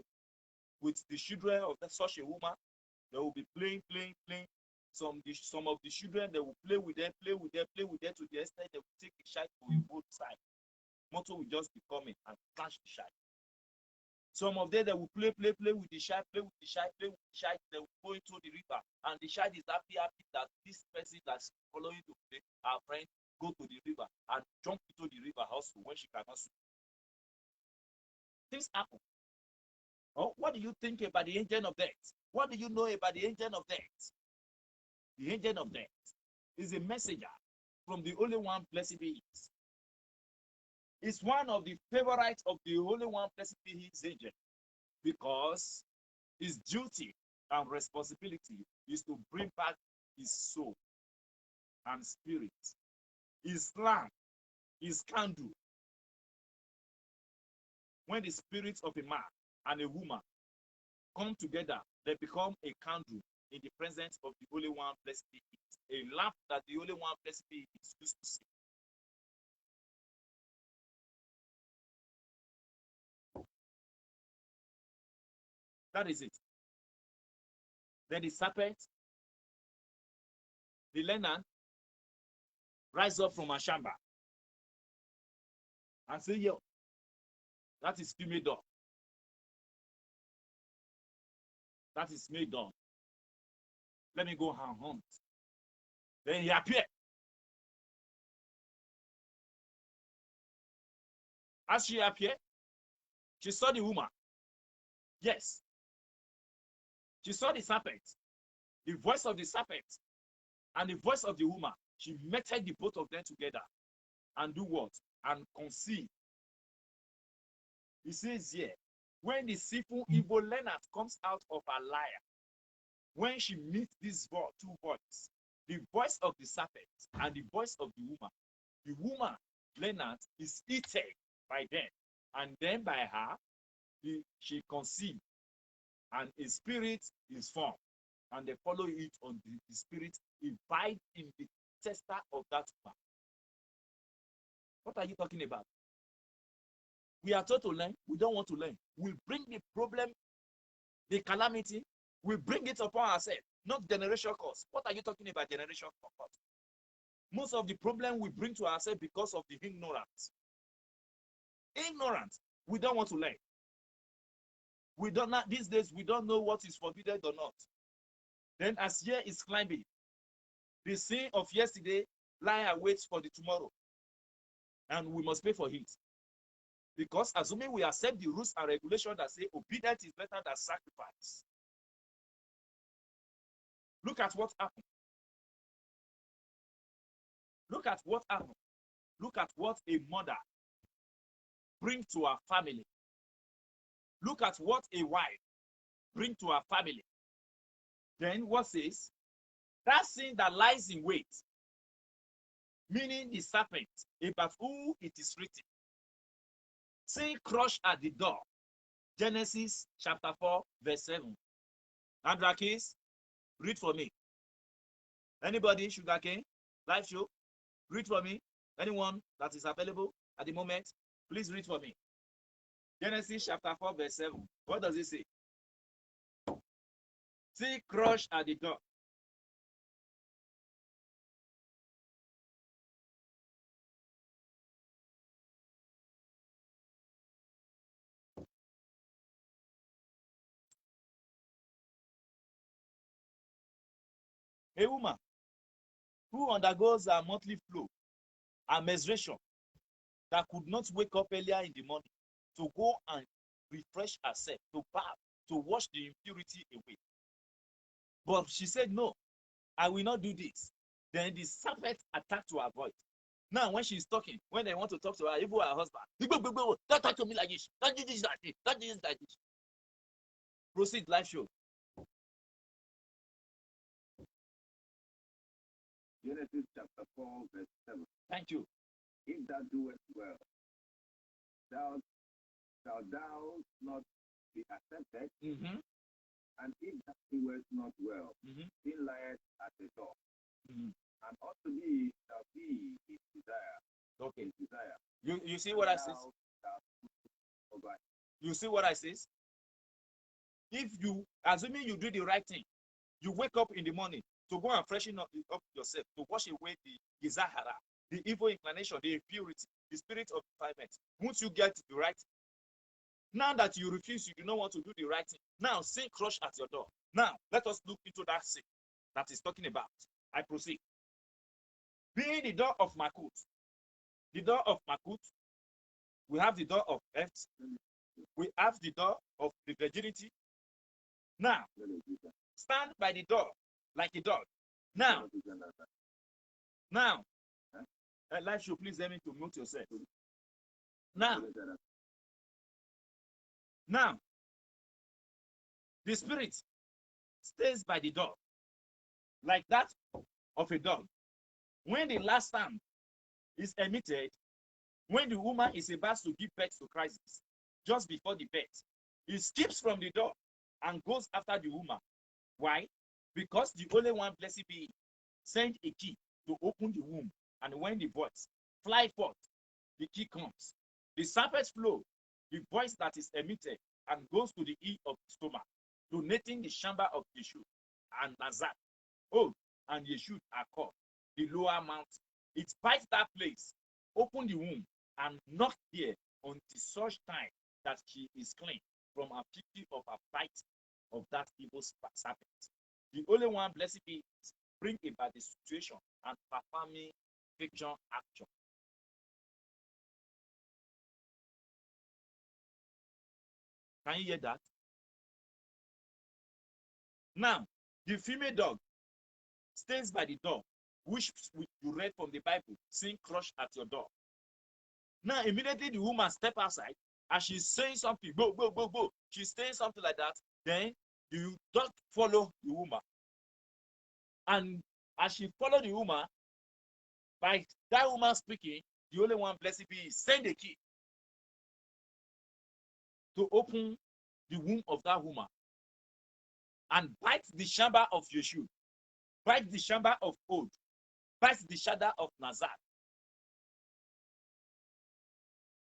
with the children of such a woman. They will be playing. Some of the children, they will play with them to the extent they will take the child to a both side. Motor will just be coming and catch the child. Some of them, they will play with the child, They will go into the river, and the child is happy that this person that's following to play, our friend, go to the river and jump into the river also when she cannot swim. Things happen. Oh, what do you think about the angel of death? What do you know about the angel of death? The angel of death is a messenger from the Holy One, blessed be He. It's one of the favorites of the Holy One, blessed be His angel, because his duty and responsibility is to bring back his soul and spirit, his lamp, his candle. When the spirits of a man and a woman come together, they become a candle in the presence of the Holy One, blessed be He. A lamp that the Holy One, blessed be He, is used to see. That is it. Then the serpent, the Leonard, rise up from her chamber and say, yo, that is female dog. That is male dog. Let me go and hunt. Then he appeared. As she appeared, she saw the woman. Yes. She saw the serpent, the voice of the serpent, and the voice of the woman. She meted the both of them together and do what? And conceive. He says here, when the sinful evil Leonard comes out of her liar, when she meets these two voices, the voice of the serpent and the voice of the woman, Leonard, is eaten by them, and then by her, she conceived, and a spirit is formed, and they follow it on the spirit abide in the tester of that woman. What are you talking about? We are taught to learn. We don't want to learn. We bring the problem, the calamity, we bring it upon ourselves, not generation cause. What are you talking about, generation cause? Most of the problem we bring to ourselves because of the ignorance. Ignorance. We don't want to learn. We don't know, these days, we don't know what is forbidden or not. Then as year is climbing, the sin of yesterday lie awaits for the tomorrow. And we must pay for it. Because assuming we accept the rules and regulations that say obedience is better than sacrifice. Look at what happened. Look at what happened. Look at what a mother brings to her family. Look at what a wife brings to her family. Then what says? That sin that lies in wait, meaning the serpent, about who it is written. Sin crushed at the door. Genesis chapter 4, verse 7. Andrakis, read for me. Anybody, Sugarcane, live show, read for me. Anyone that is available at the moment, please read for me. Genesis chapter 4, verse 7. What does it say? Sin crushed at the door. A woman who undergoes a monthly flow, a menstruation, that could not wake up earlier in the morning to go and refresh herself, to bath, to wash the impurity away. But she said, no, I will not do this. Then the serpent attacked to her voice. Now, when she's talking, when they want to talk to her, even her husband, don't talk to me like this. Don't do this like this. Don't do this like this. Proceed, live show. Genesis chapter 4, verse 7. Thank you. If thou doest well, shalt thou not be accepted, and if thou doest not well, sin lieth at the door, and unto thee shall be his desire. Okay. His desire. You see what I says? You see what I says? If you, assuming you do the right thing, you wake up in the morning to go and freshen up yourself, to wash away the Zahara, the evil inclination, the impurity, the spirit of defilement. Once you get the right thing, now that you refuse, you do not want to do the right thing. Now sin crush at your door. Now let us look into that sin that is talking about. I proceed. Being the door of Makut, the door of Makut, we have the door of earth, we have the door of the virginity. Now, stand by the door like a dog. Now, life should please let me to mute yourself. Now, the spirit stays by the door like that of a dog. When the last sound is emitted, when the woman is about to give birth to Christ, just before the birth, he skips from the door and goes after the woman. Why? Because the only one, blessed be, sent a key to open the womb, and when the voice fly forth, the key comes. The serpent flow, the voice that is emitted and goes to the ear of the stomach, donating the chamber of Yeshua and Nazar. Oh, and Yeshua are called the lower mountain. It bites that place, open the womb, and knock there until such time that she is clean from a pity of a fight of that evil serpent. The only one, blessed be, bring about the situation and performing fiction action. Can you hear that? Now, the female dog stays by the door, which you read from the Bible, sin crush at your door. Now, immediately the woman step outside, and she's saying something, go, go, go, go. She's saying something like that. Then you don't follow the woman. And as she follow the woman, by that woman speaking, the only one, blessed be, send a key to open the womb of that woman and bite the chamber of Yeshua, bite the chamber of Od, bite the shadow of Nazar.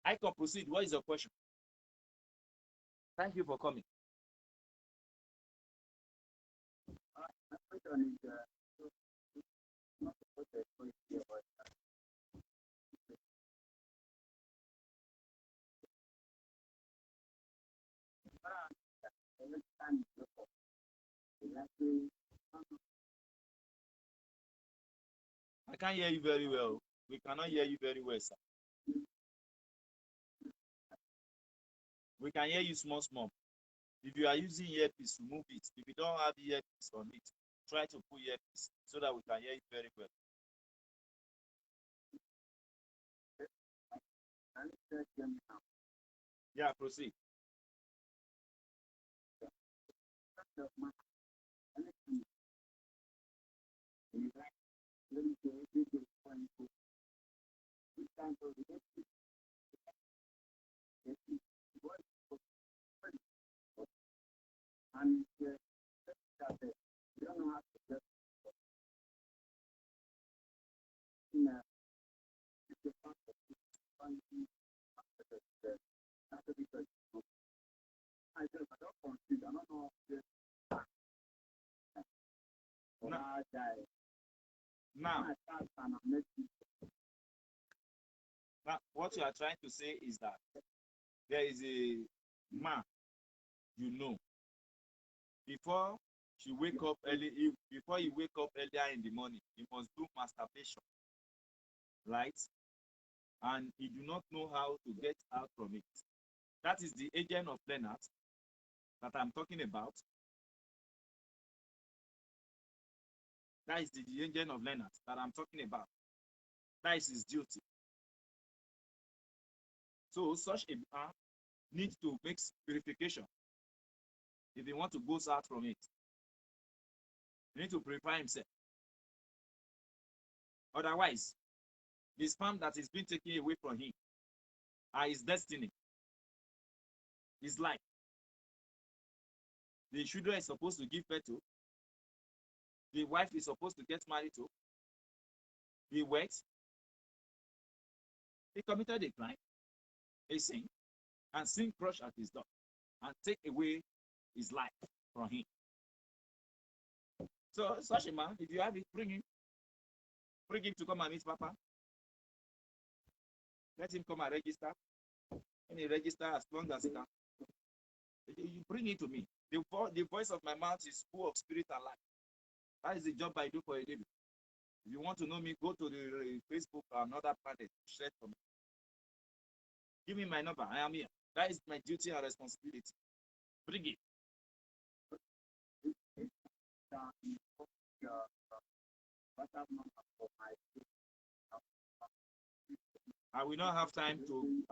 I can proceed. What is your question? Thank you for coming. My question is, not supposed to explain here, but every time you look up, it's actually I can't hear you very well. We cannot hear you very well, sir. We can hear you small, small. If you are using earpiece, remove it. If you don't have earpiece on it, try to put earpiece so that we can hear you very well. Yeah, proceed. And you don't know how to get in a I don't confuse. I don't know if Now, what you are trying to say is that there is a man, you know, before he wake up early, before he wake up earlier in the morning, he must do masturbation, right? And he do not know how to get out from it. That is the agent of Leonard that I'm talking about. That is the agent of Leonard that I'm talking about. That is his duty. So such a man needs to make purification if he wants to go out from it. He needs to purify himself. Otherwise, the sperm that is being taken away from him are his destiny, his life. The children is supposed to give birth to. The wife is supposed to get married to. He went. He committed a crime, a sin, and sin crushed at his door and take away his life from him. So such a man, if you have it, bring him to come and meet Papa. Let him come and register. And he register as long as he can. You bring it to me. The voice of my mouth is full of spirit and life. That is the job I do for a living. If you want to know me, go to the Facebook or another planet. Share for me. Give me my number. I am here. That is my duty and responsibility. Bring it. I will not have time to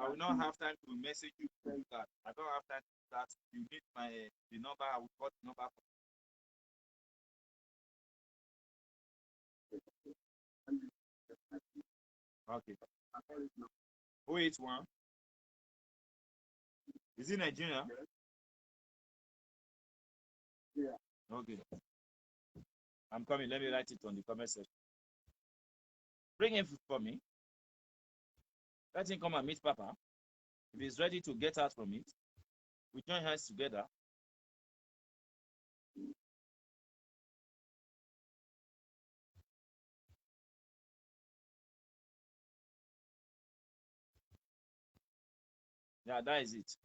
message you to do that. I don't have time to do that. You need the number. I will call the number. Okay. 081. Is it Nigeria? Yeah. Okay. I'm coming. Let me write it on the comment section. Bring him for me. Let him come and meet Papa. If he's ready to get out from it, we join hands together. Yeah, that is it.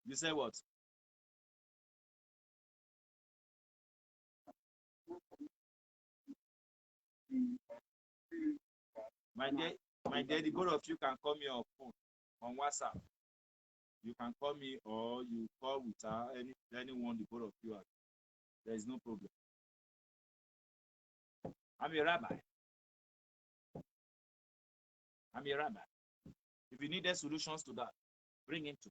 You say what? My dear, the both of you can call me on phone, on WhatsApp. You can call me or you call with her, anyone, the both of you are. There is no problem. I'm a rabbi. If you needed solutions to that, bring him to.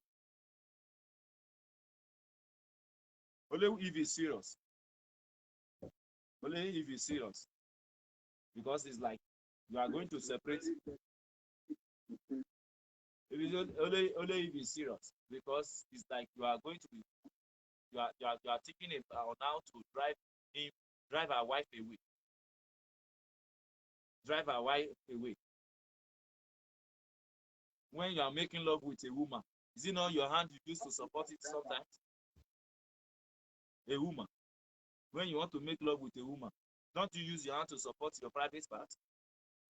Only if it's serious. Because it's like you are going to separate. If it's only if it's serious. Because it's like you are going to be, you are thinking about now to drive our wife away. Drive our wife away. When you are making love with a woman, is it not your hand you use to support it sometimes? A woman. When you want to make love with a woman, don't you use your hand to support your private part?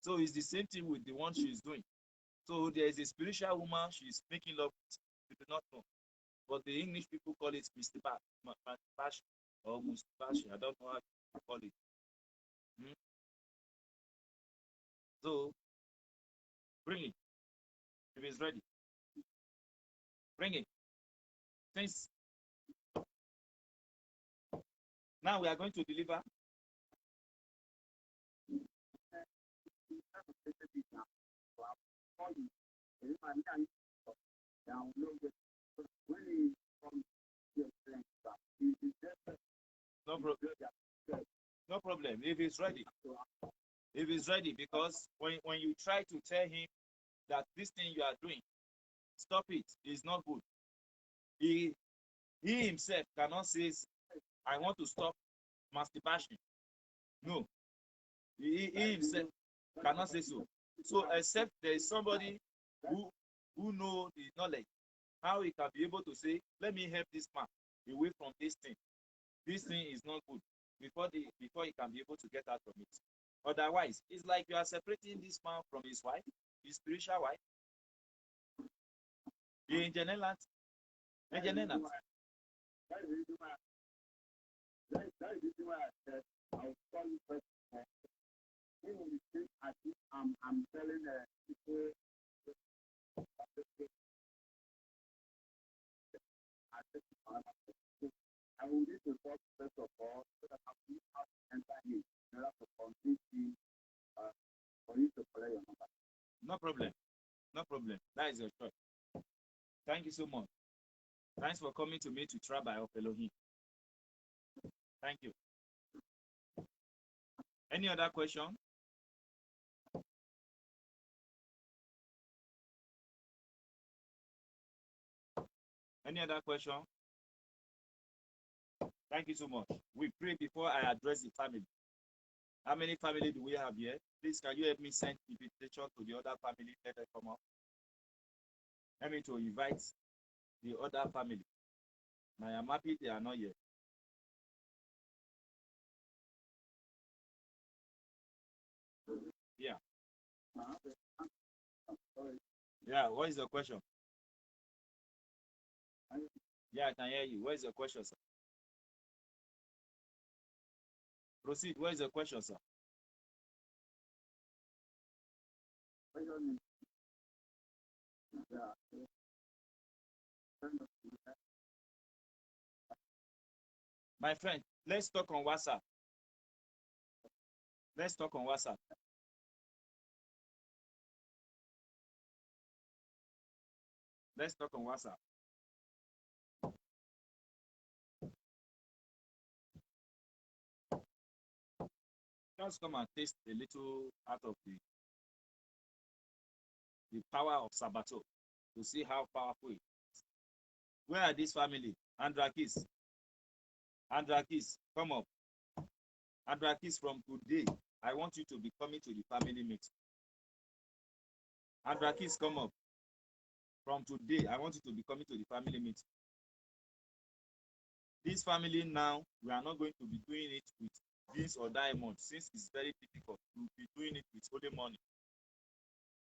So it's the same thing with the one she is doing. So there is a spiritual woman she is making love with. You do not know. But the English people call it masturbation or masturbation. I don't know how to call it. So bring it. If it's ready. Bring it. Since now we are going to deliver. No problem. If it's ready, because when you try to tell him that this thing you are doing, stop it, it's not good. He himself cannot say, I want to stop masturbation. No, he himself cannot say so. So except there is somebody who know the knowledge, how he can be able to say, let me help this man away from this thing. This thing is not good. Before he can be able to get out from it. Otherwise, it's like you are separating this man from his wife, his spiritual wife. The engineer. That is the reason why I said I will call you first. As if I'm telling people I will need to talk first of all so that I will have to enter him in order to convince him for you to play your number. No problem. No problem. That is your choice. Thank you so much. Thanks for coming to me to Rabbi of Elohim. Thank you. Any other question? Any other question? Thank you so much. We pray before I address the family. How many family do we have here? Please, can you help me send invitation to the other family? Let them come up. Help me to invite the other family. I am happy they are not here. Yeah. Yeah, what is the question? Yeah, I can hear you. What is the question, sir? Proceed. What is the question, sir? My friend, let's talk on WhatsApp. Let's talk on WhatsApp. Let's talk on WhatsApp. Just come and taste a little out of the power of Sabato to see how powerful it is. Where are this family? Andrakis. Andrakis, come up. Andrakis, from today, I want you to be coming to the family meeting. Andrakis, come up. From today, I want you to be coming to the family meeting. This family now, we are not going to be doing it with this or diamond, since it's very difficult. We'll be doing it with holy money.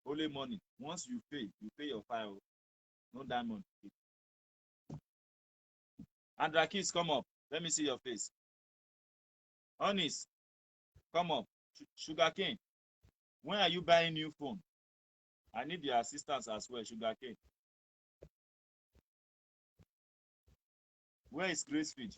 Holy money. Once you pay your file. No diamond. Andrakis, come up. Let me see your face. Honest, come up. Sugarcane, when are you buying new phone? I need your assistance as well, Sugarcane. Where is Gracefield?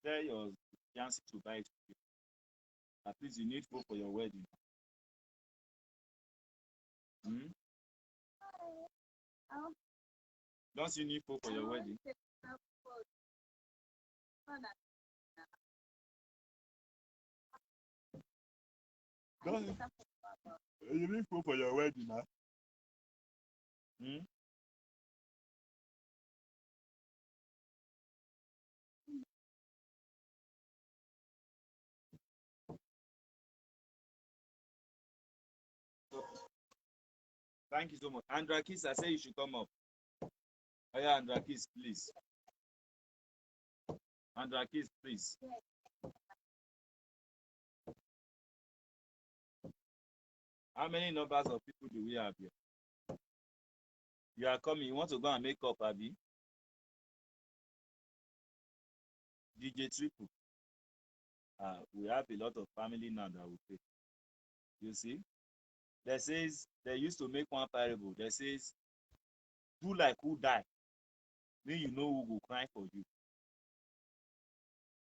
Tell your fiancé to buy it for you. At least you need phone for your wedding. Don't you need phone for your wedding? You need phone for your wedding, huh? Thank you so much. Andrakis, I say you should come up. Oh yeah, Andrakis, please. Andrakis, please. How many numbers of people do we have here? You are coming. You want to go and make up, Abby? DJ Triple. We have a lot of family now that will pay. You see? They used to make one parable. That says, do like who die. Then you know who will cry for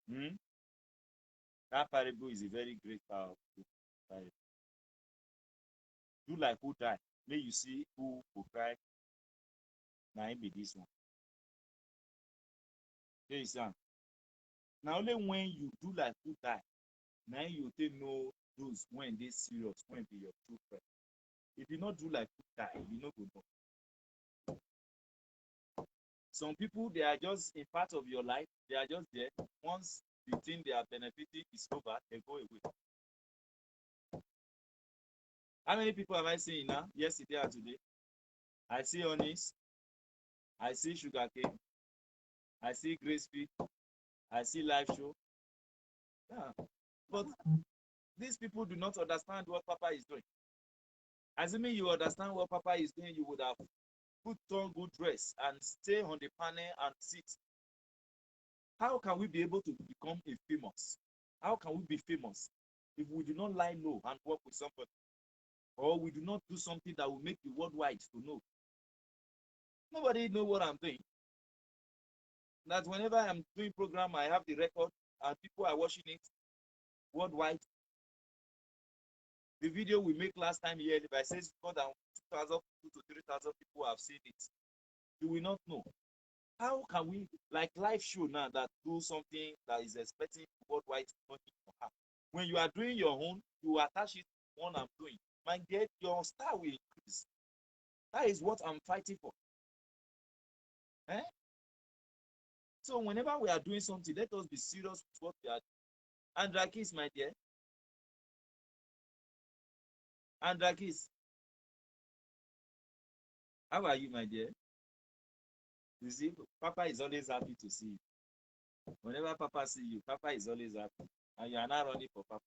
you. That parable is a very great parable. Do like who die. Then you see who will cry. Now it be this one. There is one. Now only when you do like who die, now you take know those when they serious, when be your true friend. If you not do like who die, you not go know. Some people, they are just in part of your life. They are just there. Once the thing they are benefiting is over, they go away. How many people have I seen now? Yesterday and today? I see Honest. I see Sugarcane. I see Gracefield. I see Live Show. Yeah. But these people do not understand what Papa is doing. Assuming you understand what Papa is doing, you would have put on good dress and stay on the panel and sit. How can we be able to become a famous? How can we be famous if we do not lie low and work with somebody? Or we do not do something that will make the worldwide to know? Nobody know what I'm doing. That whenever I'm doing program, I have the record and people are watching it worldwide. The video we make last time here, if I say more than 2,000 to 3,000 people have seen it, you will not know. How can we, like live show now, that do something that is expecting worldwide to know it or her? When you are doing your own, you attach it to one I'm doing. My dear, your star will increase. That is what I'm fighting for. Eh? So whenever we are doing something, let us be serious with what we are doing. Andrakis, my dear. Andrakis, how are you, my dear? You see, Papa is always happy to see you. Whenever Papa see you, Papa is always happy. And you are not running for Papa.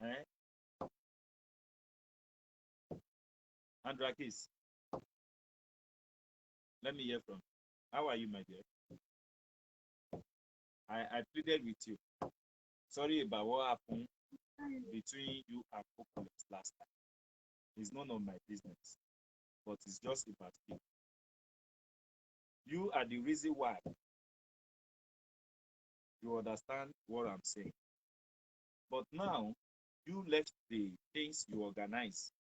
Eh? Andrakis, let me hear from you. How are you, my dear? I pleaded with you. Sorry about what happened between you and Coconuts last time. It's none of my business, but it's just about you. You are the reason why you understand what I'm saying. But now, you left the things you organize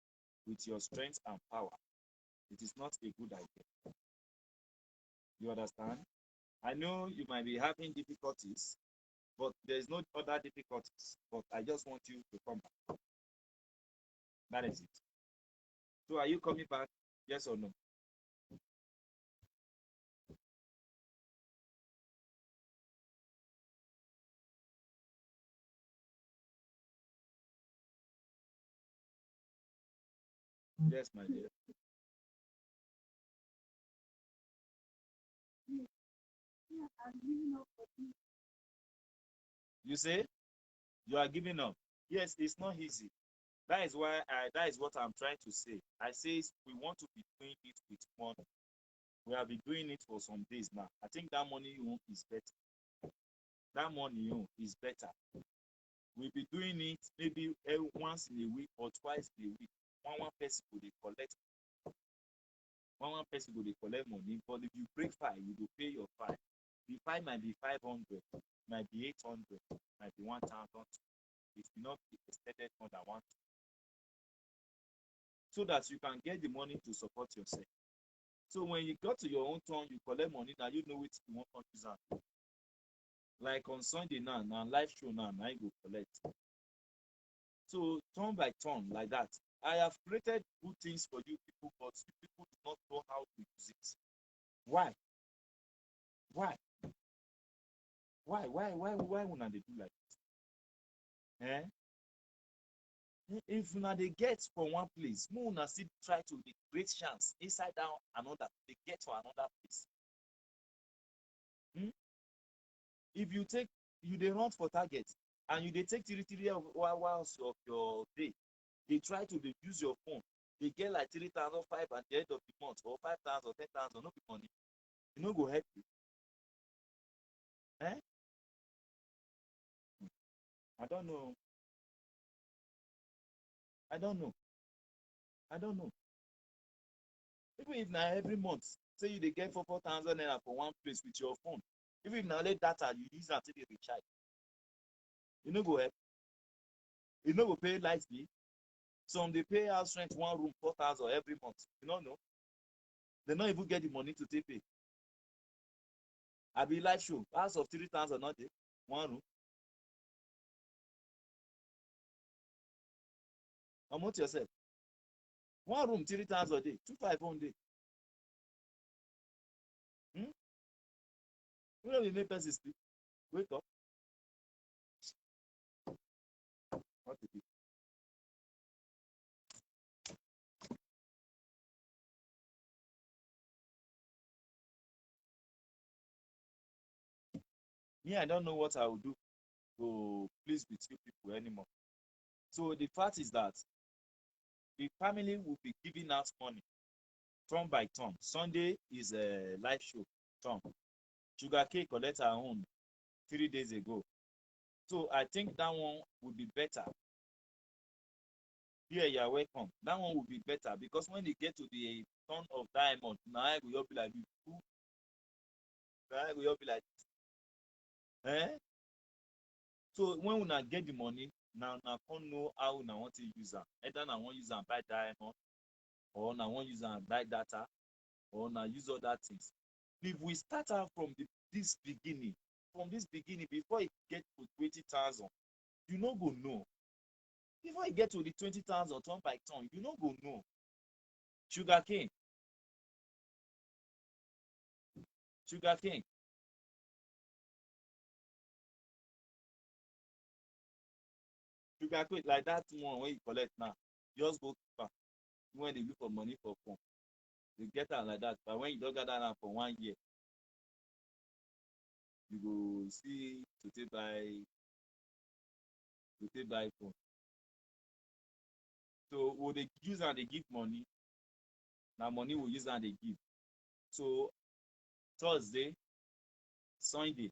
with your strength and power. It is not a good idea. You understand? I know you might be having difficulties, but there's no other difficulties. But I just want you to come back. That is it. So are you coming back? Yes or no? Yes, my dear. You say you are giving up. Yes, it's not easy. That is why that is what I'm trying to say. I say we want to be doing it with money. We have been doing it for some days now. I think that money is better. That money is better. We'll be doing it maybe once in a week or twice in a week. One person will collect. One person will collect money. But if you break fine, you will pay your fine. The fine might be 500, might be 800, might be 1,000. It will not be extended more than one. So that you can get the money to support yourself. So when you got to your own turn, you collect money, now you know what you want to use on. Like on Sunday now live show now you go collect. So turn by turn like that. I have created good things for you people, but you people do not know how to use it. Why? Why? Why would they do like this? Eh? If una they get from one place, una still try to the great chance inside down another, they get to another place. Hmm? If you take they run for target and you they take 3 hours of your day, they try to use your phone, they get like 3,500 at the end of the month or 5,000 or 10,000, no be money. You no go help you. Eh? I don't know. I don't know. I don't know. Even if now every month, say you they get 4,000 naira for one place with your phone. Even if now let data you use until they recharge. You no go help. You no go pay light bill. Some they pay house rent one room 4,000 every month. You don't know. They don't even get the money to take pay. I be live show. House of 3,000 not there. One room. Amount yourself. One room 3,000 a day. 2,500 a day. Hmm? You know the make person sleep. Wake up. What to do? Me, I don't know what I will do to please with you people anymore. So the fact is that the family will be giving out money. turn by turn. Sunday is a live show turn. Sugarcane collect her own 3 days ago. So I think that one would be better. Yeah, you're welcome. That one would be better because when they get to the turn of diamond, now I will be like, I will be like, eh? So when una get the money, now can't know how una want to use them. Either na want use them buy diamond, or na want use them buy data, or na use other things. If we start out from this beginning, before it get to 20,000, you no go know. Before you get to the 20,000 turn by turn, you no go know. Sugarcane. Sugarcane. Sugarcane like that one when you collect now, just go keep am. When they look for money for phone, you get am like that. But when you don't gather am for 1 year, you go see to take buy phone. So will they use and they give money? Now money will use and they give. So Thursday, Sunday,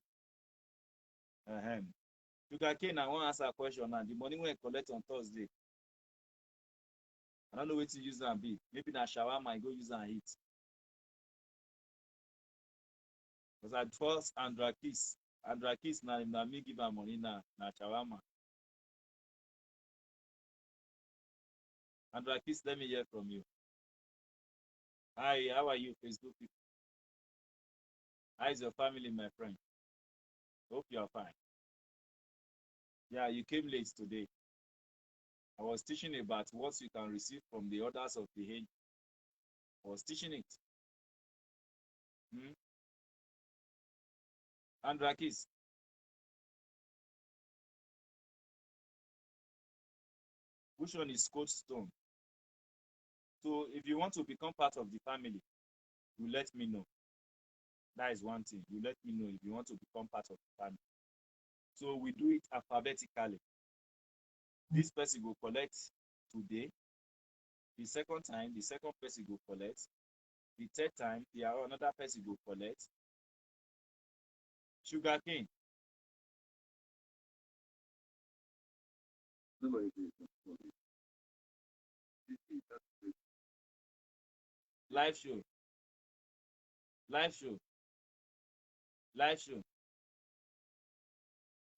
Sugarcane, I wan answer a question now. The money wey I collect on Thursday, I don't know wetin use am be. Maybe na shawarma I go use am eat. Because at first Andra Kiss na me give am money na shawarma. Andra Kiss, let me hear from you. Hi, how are you, Facebook people? How is your family, my friend? Hope you are fine. Yeah, you came late today. I was teaching about what you can receive from the orders of the angel. I was teaching it. Andrakis, which one is Cold Stone? So if you want to become part of the family, you let me know. That is one thing. You let me know if you want to become part of the family. So we do it alphabetically. This person will collect today. The second time, the second person will collect. The third time, another person will collect. Sugarcane. Nobody says Live show. Live show. Live show.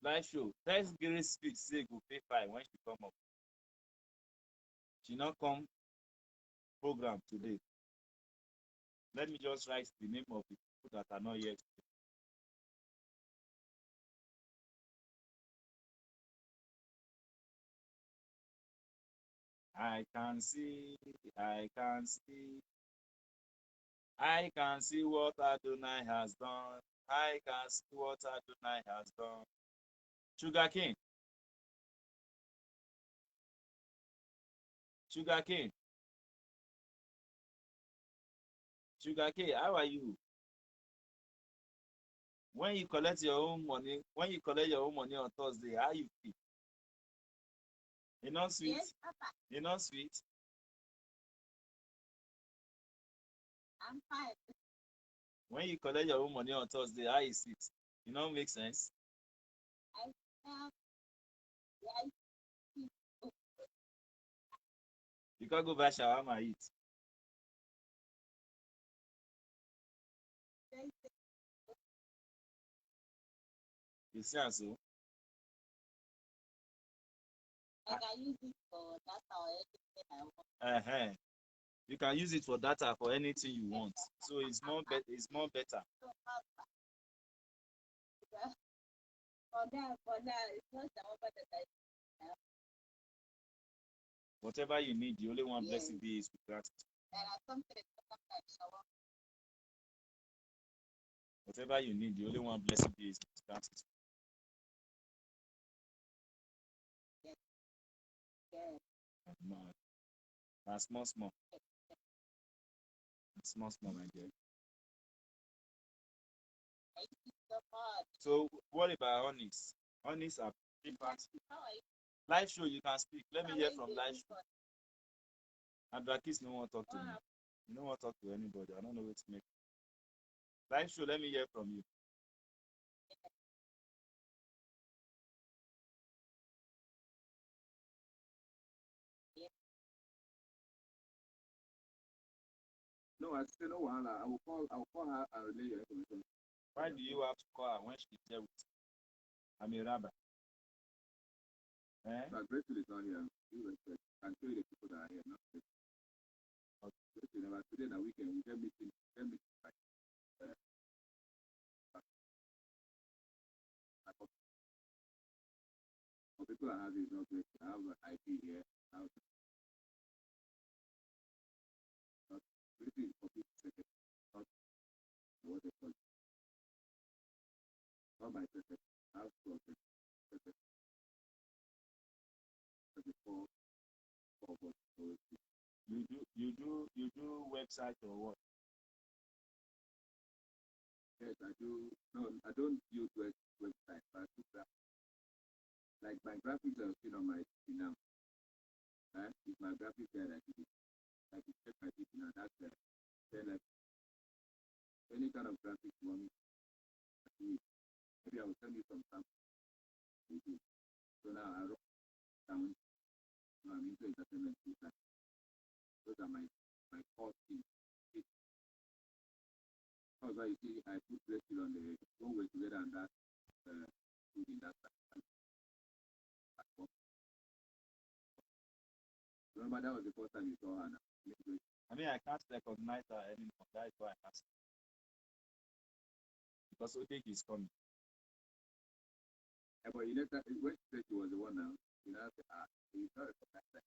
Live show. Test Grace speak say go pay fine when she come up. She not come program today. Let me just write the name of the people that are not yet. I can see what Adonai has done. I can see what Adonai has done. Sugarcane. Sugarcane. Sugarcane, how are you? When you collect your own money on Thursday, how you feel? You not sweet? Yes, Papa. You not sweet? I'm fine. When you collect your own money on Thursday, how is it? You know, make sense? You can't go buy shawarma eat. You see so? I can use it for data or anything I want. You can use it for data for anything you want. So it's more better. It's more better. It's not whatever you need, the only one blessing be is with gratitude. Whatever you need, the only one blessing be is with gratitude. That's small. Small, my dear. So what about Onyx? Onyx are different. Live show, you can speak. Let me hear from live show. And Drakis no one talk to me. You don't want to talk to anybody. I don't know what to make. Live show, let me hear from you. No, I still no one. I will call her and relay your information. Why do you have to call her when she's there with you? I'm a rabbi. But Rachel is not here. You respect. Can show you the people that are here, not Rachel. Rachel, never today that weekend we get meeting like for people that have it, not great. I have an IP here. I have Rachel is for people second, not what they call it. Not my second. I have two of them. Second. 34 4 votes. You do website or what? Yes, I do. No, I don't use website, but I do that. Like my graphics are still on my TV now. If my graphics there, I do it. Like you check my TV now, that's there. Then like any kind of graphics you want me to do it. Maybe I will send you some samples. So now I wrote down. I'm into entertainment full time. Those are my core things. That's why you see I put Rachel on the one way together and that food in that side. Remember that was the first time you saw her now. I mean, I can't recognize her anymore. That is why I asked. Because Odek is coming. Yeah, but you later, when she said she was the one now, you know, you not recognize that.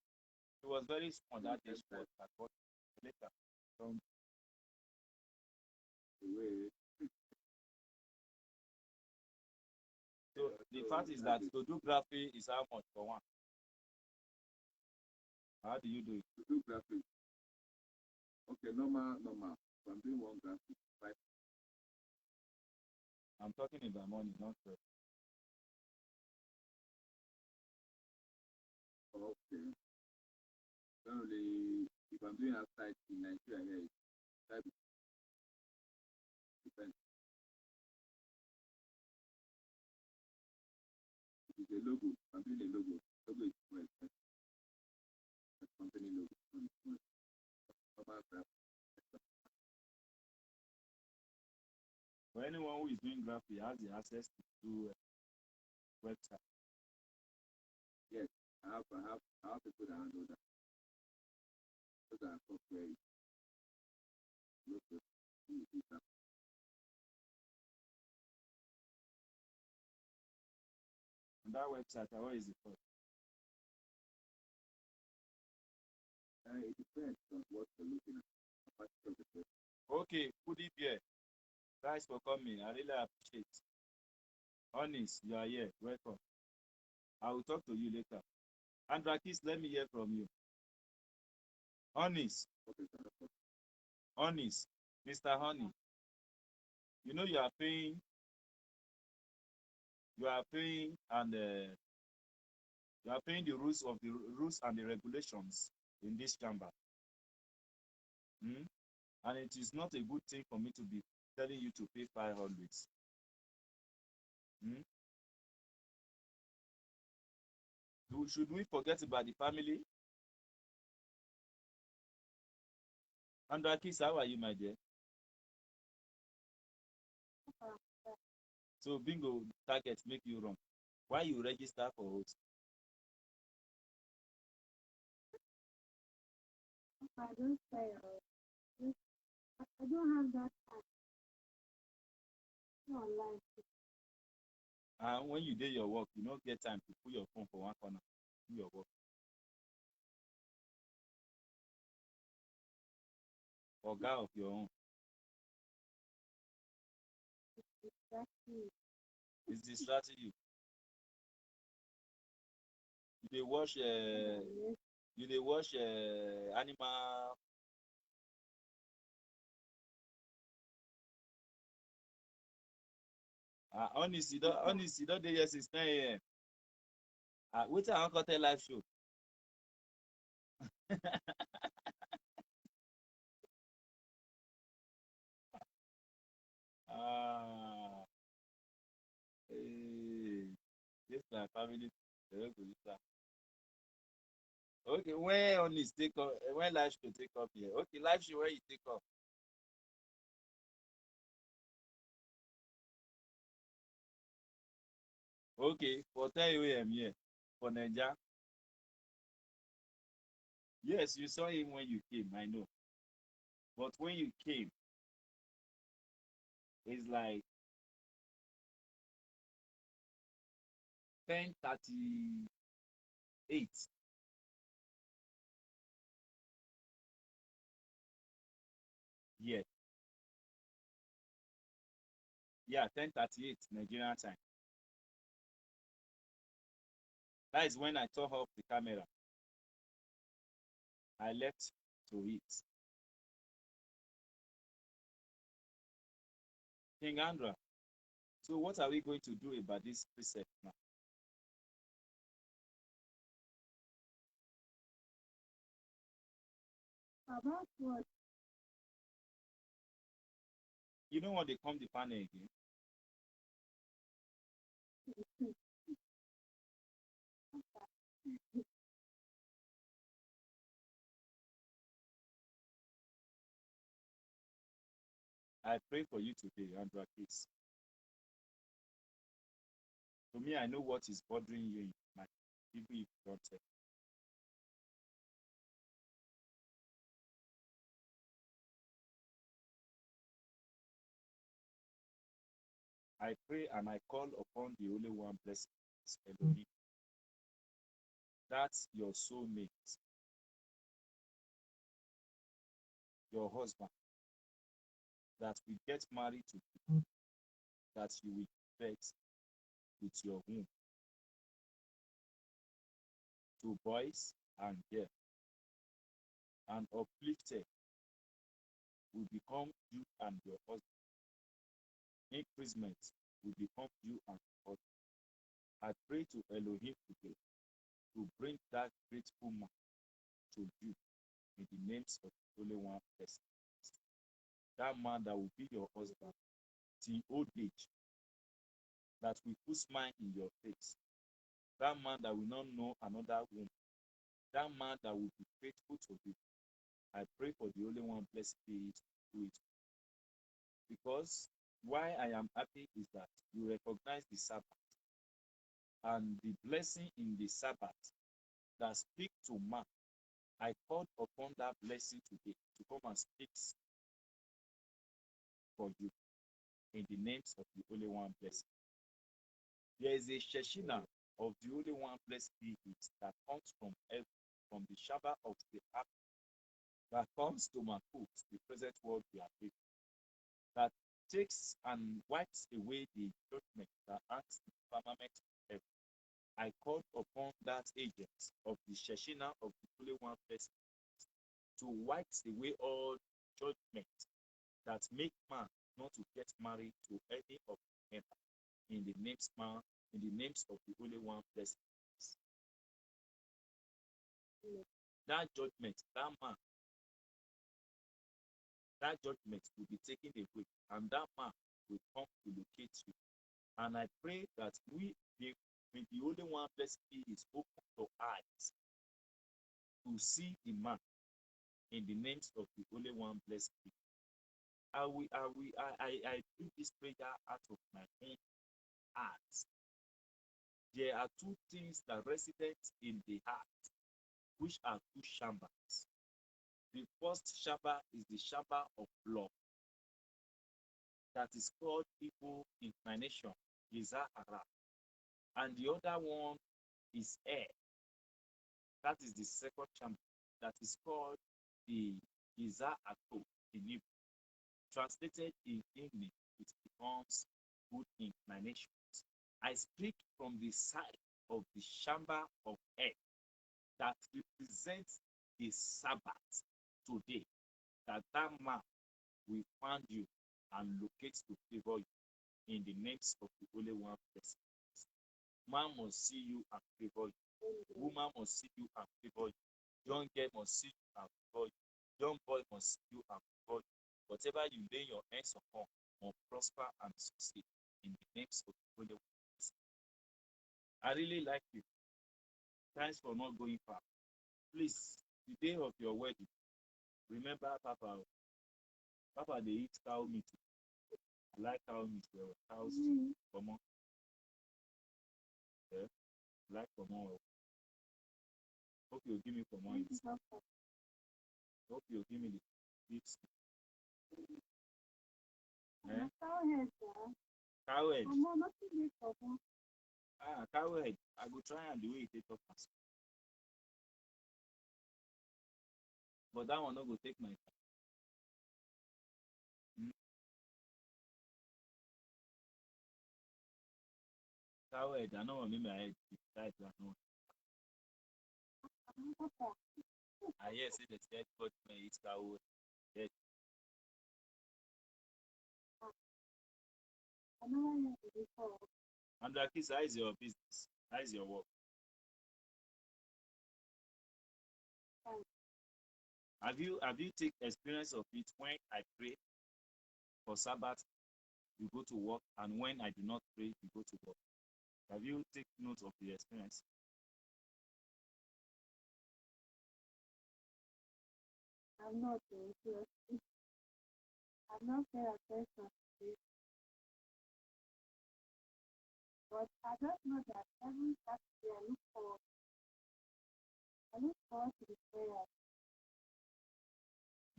She was very small that day. She was at what later. The way. So the fact is that to do graphic is how much for one? How do you do it? To do graphics. Okay, normal. So I'm doing one graphic, 5. I'm talking about money, not stress. Okay. Generally, if I'm doing outside in Nigeria here, it's depends. If it's a logo, I'm doing a logo. Logo is more expensive. The company logo. Normal graphic. For anyone who is doing graphic, has the access to do website. Yes, I have people that handle that. Those are software. On that website, what is it for? It depends on what you're looking at. Okay, put it here. Thanks for coming. I really appreciate it. Honest, you are here. Welcome. I will talk to you later. Andrakis, let me hear from you. Honest. Honest. Mr. Honey. You know you are paying and you are paying the rules and the regulations in this chamber. Hmm? And it is not a good thing for me to be telling you to pay 500. Hmm? Should we forget about the family? Andrakis, how are you, my dear? So bingo target make you wrong. Why you register for host? I don't say I don't have that time. No online. And when you do your work, you don't get time to put your phone for one corner. Do your work. Oga of your own. Exactly. It's distracting you. You dey watch animal. Honest, you don't dey here since 9 a.m. Wetin I wan come tell live show? Ah, hey, this na family. They no go use am. Okay, when on is take up, when life should take up here. Okay, life should when you take up. Okay, for 10 a.m. here for Nigeria. Yes, you saw him when you came, I know. But when you came, it's like 10:38. Yeah, yeah, 10:38 Nigerian time. That is when I turned off the camera. I left to it. King Andra, so what are we going to do about this precept now? About what? You know what they come the panel again? I pray for you today, Andra case. To me, I know what is bothering you in my even if you don't tell. I pray and I call upon the only one blessed Elohim. That's your soulmate, your husband, that will get married to you, that you will vex with your womb to boys and girls, and uplifted will become you and your husband. Increasement will become you and your husband. I pray to Elohim today to bring that great woman to you in the names of the only one person. That man that will be your husband till old age, that will put smile in your face. That man that will not know another woman. That man that will be faithful to you. I pray for the only one blessed be it to do it. Because why I am happy is that you recognize the Sabbath and the blessing in the Sabbath that speak to man. I called upon that blessing today to come and speak for you in the names of the only one blessed. There is a Sheshina of the only one blessed be it that comes from heaven, from the Shabbat of the earth, that comes to Makut, the present world we are in, that takes and wipes away the judgment that hangs in the firmament of heaven. I called upon that agent of the Sheshina of the Holy One blessed to wipe away all judgment that make man not to get married to any of them in the names man, in the names of the Holy One blessed. That judgment, that man, that judgment will be taken away, and that man will come to locate you. And I pray that when the only one blessed is open your eyes to see the man in the names of the only one blessed. I do this prayer out of my own heart. There are two things that resident in the heart, which are two chambers. The first chamber is the chamber of love, that is called evil inclination, Yizahara. And the other one is air. That is the second chamber, that is called the Yizahako in Hebrew. Translated in English, it becomes good inclinations. I speak from the side of the chamber of air that represents the Sabbath today, that man will find you and locate to favor you in the names of the only one person. Man must see you and favor you. Woman must see you and favor you. Young girl must see you and favor you. Young boy must see you and favor you. Whatever you lay your hands upon, or prosper and succeed in the names of the Holy One. I really like you. Thanks for not going far. Please, the day of your wedding, remember Papa. Papa, they eat cow meat. I like cow meat. Well, cows, come on. Yeah, like come on. Hope you'll give me for more. Hope you'll give me the tips. Eh? Cowhead. Cowhead. I go try and the way it take up. But that one not go take my time. Mm. Cowhead, I know what mean my head. Type that one. I hear say the scared God may eat cowhead. Yes. And like this, how is your business? How is your work? Have you take experience of it when I pray for Sabbath, you go to work, and when I do not pray, you go to work? Have you take note of the experience? I'm not sure. I'm not paying attention to it. But I just know that every Saturday I look forward to the prayer.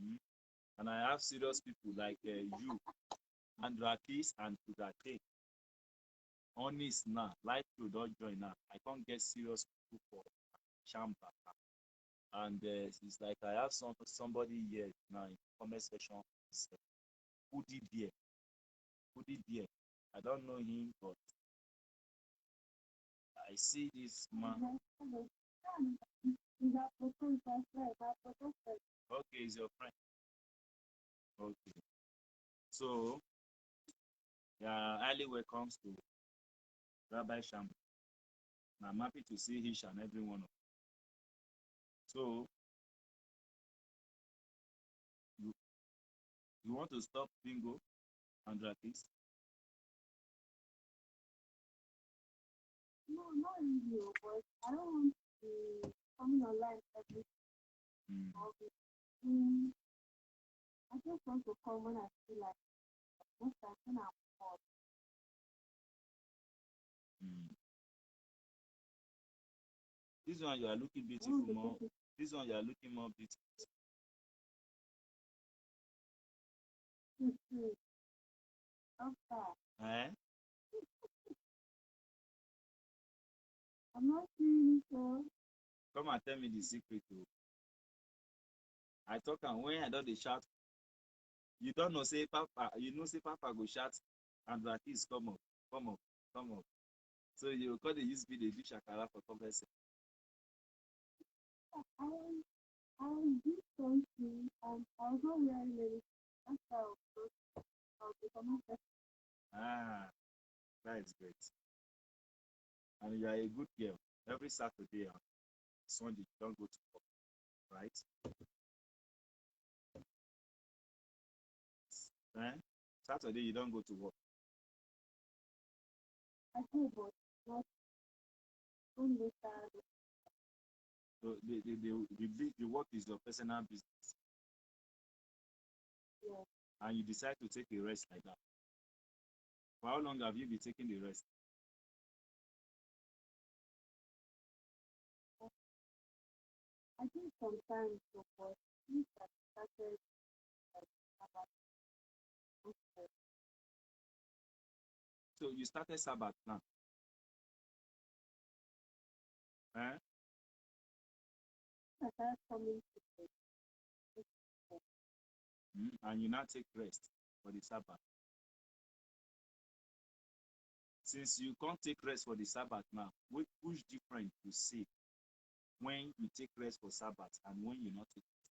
Mm. And I have serious people like you, and Rakis and Kudate. Honest now, life you don't join now. I can't get serious people for Chamba. And it's like I have somebody here now in the comment section. Who did there? Who did there? I don't know him, but I see this man. Okay, he's your friend. Okay. So, yeah, highly welcomes to Rabbi Shamba. I'm happy to see each and every one of you. So, you want to stop bingo and Rakis? No, not really, but I don't want to come online every Mm. day. I just want to come when I feel like most times when I'm bored. Mm. This one you are looking beautiful more. This one you are looking more beautiful. Eh? I'm not really sure. Come and tell me the secret. Oh. I talk and when I don't dey shout, you don't know say Papa, you know say Papa go shout and Rakis come up, come up, come up. So you call the use be the do shakara for conversation. I did something and I was not wearing anything. That's why I was becoming better. Ah, that is great. And you are a good girl. Every Saturday and Sunday you don't go to work, right? Eh? Saturday you don't go to work. I do, but not only later. So the work is your personal business. Yeah. And you decide to take a rest like that. For how long have you been taking the rest? I think sometimes so, but since I started about So you started Sabbath now. Eh? I started coming to the And you now take rest for the Sabbath. Since you can't take rest for the Sabbath now, which difference you see when you take rest for Sabbath and when you not take it?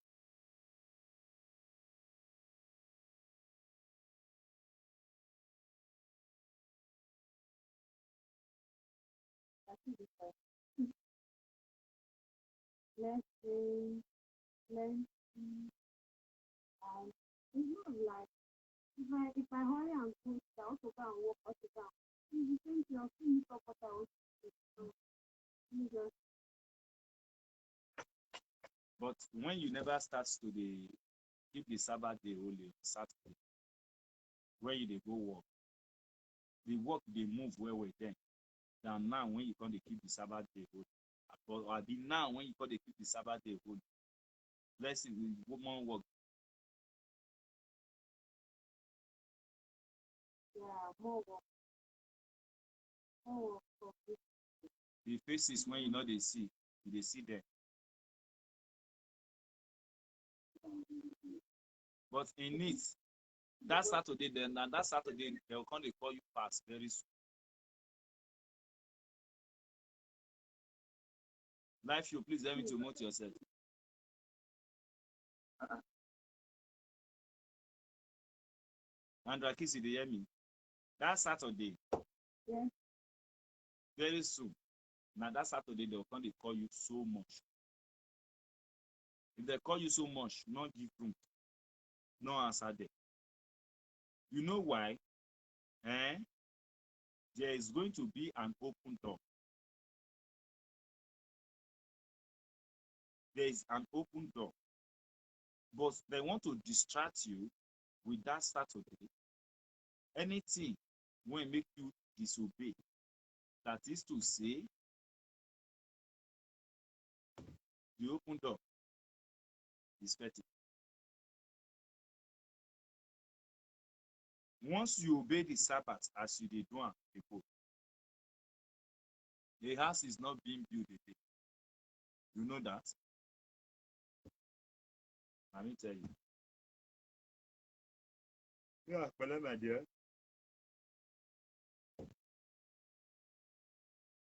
lesson, plenty, and it's not like If I hurry and go, I also go and walk also down. It's the same thing. I'll still meet up what I want to do. So, you just, But when you never start to keep the Sabbath day holy, Saturday, where you dey go work, the work dey move well then. Than now when you come dey keep the Sabbath day holy. Or be now when you come dey keep the Sabbath day holy. Let's see, we woman work. yeah, more work. More work for this. The faces when you know they see, you dey see them. But in it, that Saturday, then and that Saturday, they'll come they call you fast very soon. Life, you please let me to mute yourself. Andra Kisi, they hear me. That Saturday, Yeah. very soon. Now that Saturday, they'll come they call you so much. If they call you so much, not give room, no answer there. You know why? There is going to be an open door. There is an open door. But they want to distract you with that Saturday. Anything will make you disobey. That is to say, the open door is petty. Once you obey the Sabbath as you did do before, the house is not being built again. You know that? Let me tell you. Yeah, my dear.